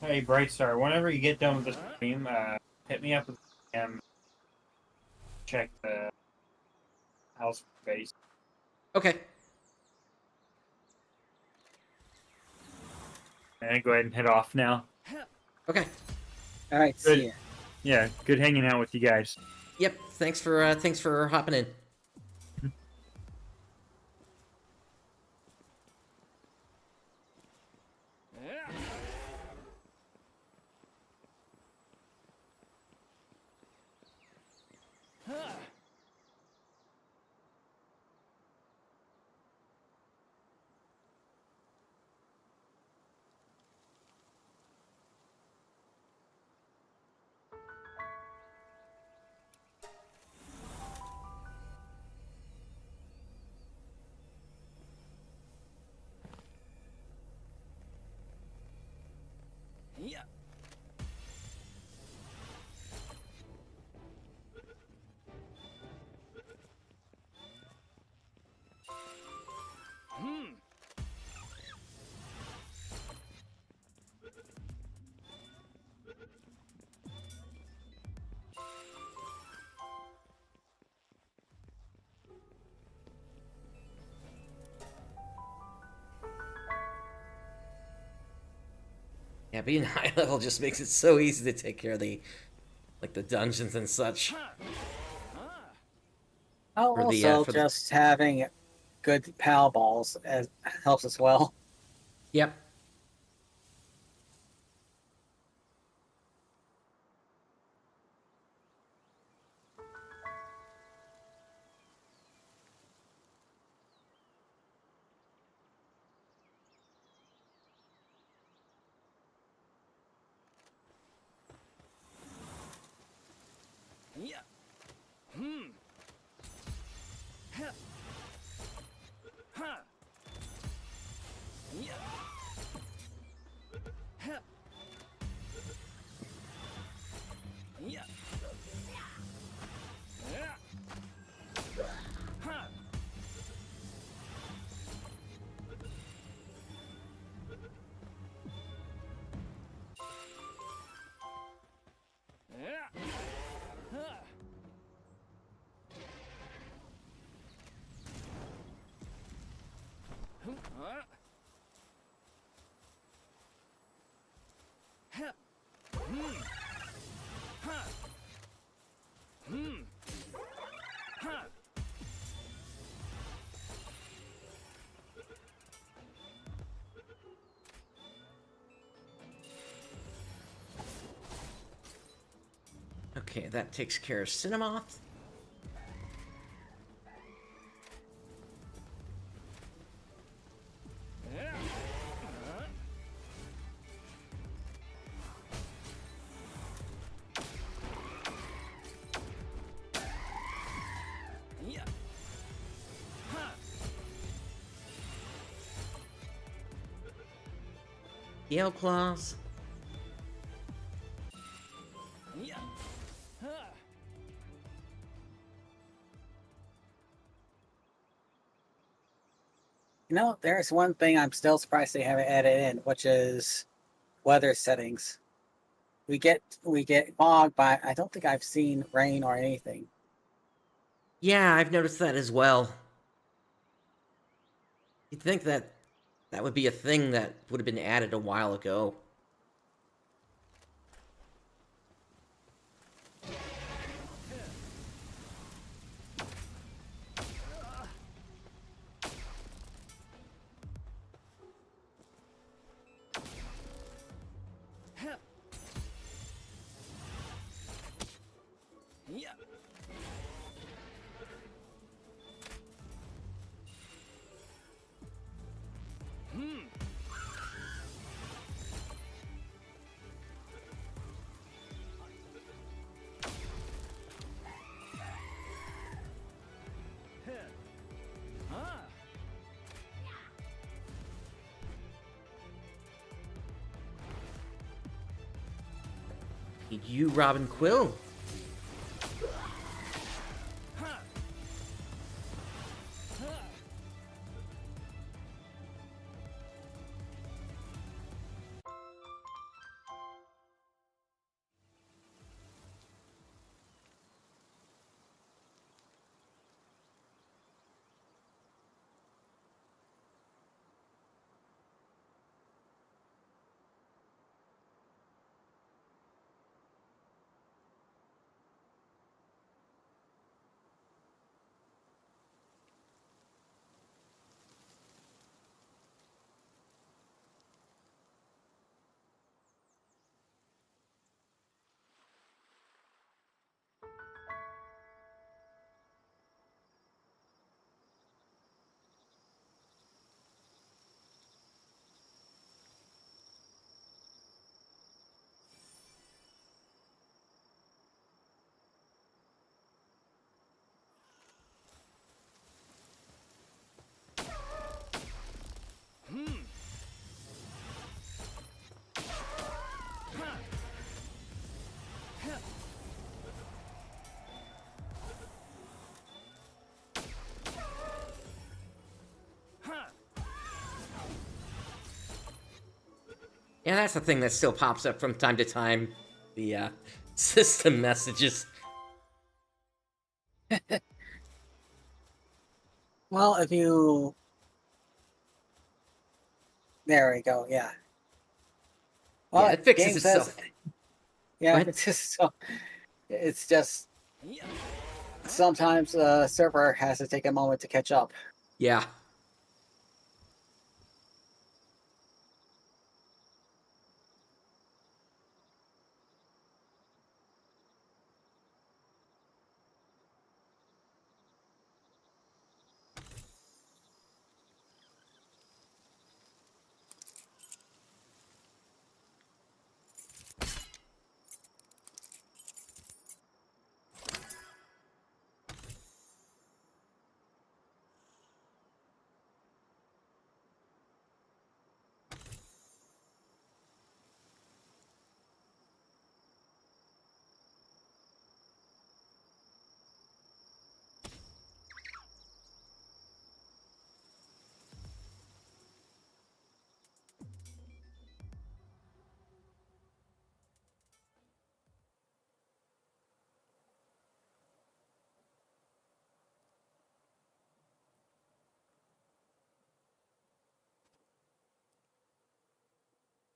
[SPEAKER 4] Hey, Brightstar, whenever you get done with the stream, hit me up with check the house base.
[SPEAKER 1] Okay.
[SPEAKER 4] And go ahead and head off now.
[SPEAKER 1] Okay.
[SPEAKER 3] All right,
[SPEAKER 4] Good.
[SPEAKER 3] see ya.
[SPEAKER 4] Yeah, good hanging out with you guys.
[SPEAKER 1] Yep. Thanks for hopping in. Yeah, being high level just makes it so easy to take care of the dungeons and such.
[SPEAKER 3] Oh,
[SPEAKER 1] For the,
[SPEAKER 3] also
[SPEAKER 1] for the-
[SPEAKER 3] just having good PAL balls helps as well.
[SPEAKER 1] Yep. Okay, that takes care of Cinemoth. Yale Claws.
[SPEAKER 3] You know, there's one thing I'm still surprised they haven't added in, which is weather settings. We get fog, but I don't think I've seen rain or anything.
[SPEAKER 1] Yeah, I've noticed that as well. You'd think that that would be a thing that would have been added a while ago. You, Robin Quill. Yeah, that's the thing that still pops up from time to time. The system messages.
[SPEAKER 3] Well, if you... There we go, yeah. Well,
[SPEAKER 1] Yeah, it fixes
[SPEAKER 3] game says...
[SPEAKER 1] itself.
[SPEAKER 3] Yeah,
[SPEAKER 1] What?
[SPEAKER 3] it's just so... It's just... Sometimes the server has to take a moment to catch up.
[SPEAKER 1] Yeah.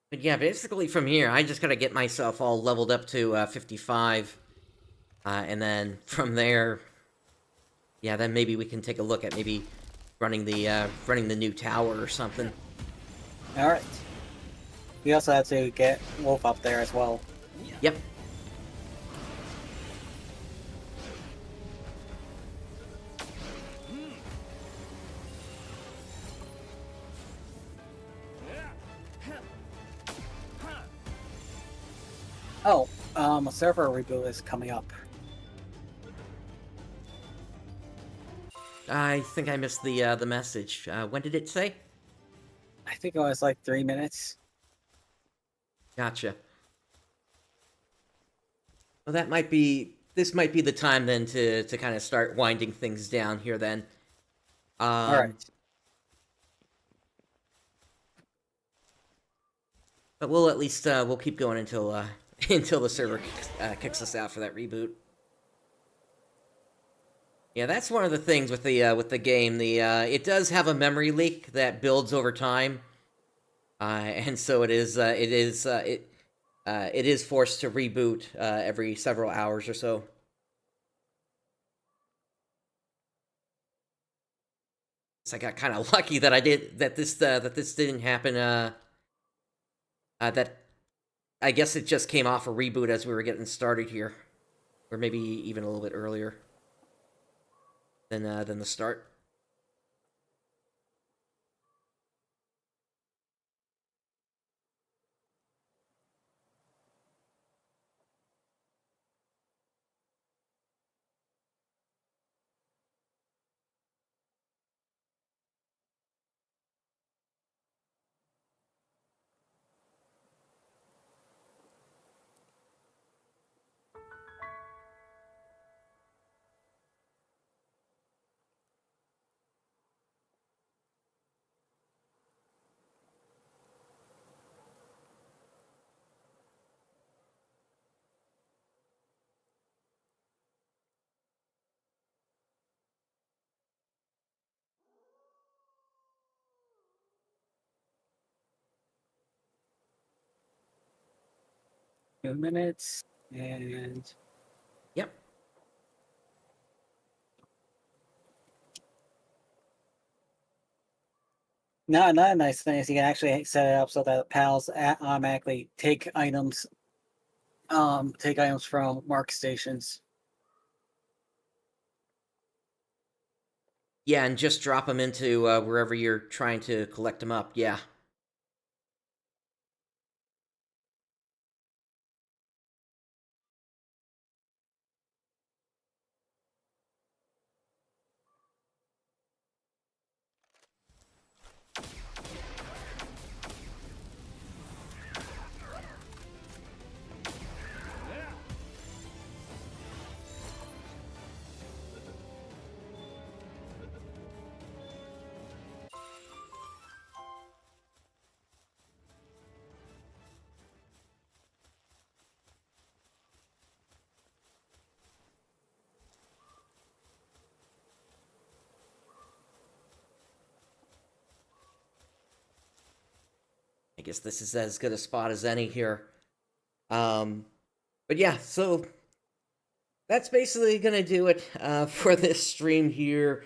[SPEAKER 1] But yeah, basically from here, I just gotta get myself all leveled up to 55. And then from there, yeah, then maybe we can take a look at maybe running the new tower or something.
[SPEAKER 3] Alright. We also have to get Wolf up there as well.
[SPEAKER 1] Yep.
[SPEAKER 3] Oh, a server reboot is coming up.
[SPEAKER 1] I think I missed the message. When did it say?
[SPEAKER 3] I think it was like 3 minutes.
[SPEAKER 1] Gotcha. Well, that might be. This might be the time then to kind of start winding things down here. Then.
[SPEAKER 3] Alright.
[SPEAKER 1] But we'll at least we'll keep going until until the server kicks us out for that reboot. Yeah, that's one of the things with the game. It does have a memory leak that builds over time, and so it is forced to reboot every several hours or so. So I got kind of lucky that this didn't happen. That I guess it just came off a reboot as we were getting started here, or maybe even a little bit earlier than the start.
[SPEAKER 3] Two minutes, and
[SPEAKER 1] Yep.
[SPEAKER 3] now another nice thing is you can actually set it up so that pals automatically take items from mark stations.
[SPEAKER 1] Yeah, and just drop them into wherever you're trying to collect them up. Yeah. guess this is as good a spot as any here. But yeah, so that's basically gonna do it for this stream here.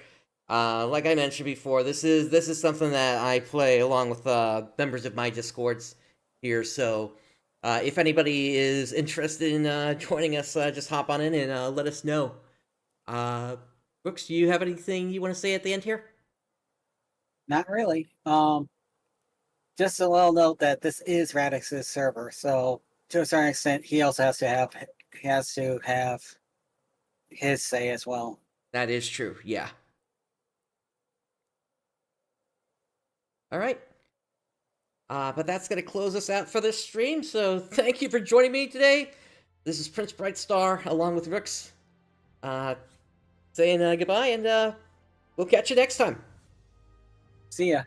[SPEAKER 1] Like I mentioned before, this is something that I play along with members of my Discords here. So if anybody is interested in joining us, just hop on in and let us know. Brooks, do you have anything you want to say at the end here?
[SPEAKER 3] Not really. Just a little note that this is Radix's server, so to a certain extent, he also has to have his say as well.
[SPEAKER 1] That is true. Yeah. All right. But that's going to close us out for this stream. So thank you for joining me today. This is PrinceBrightstar along with Rooks saying goodbye, and we'll catch you next time.
[SPEAKER 3] See ya.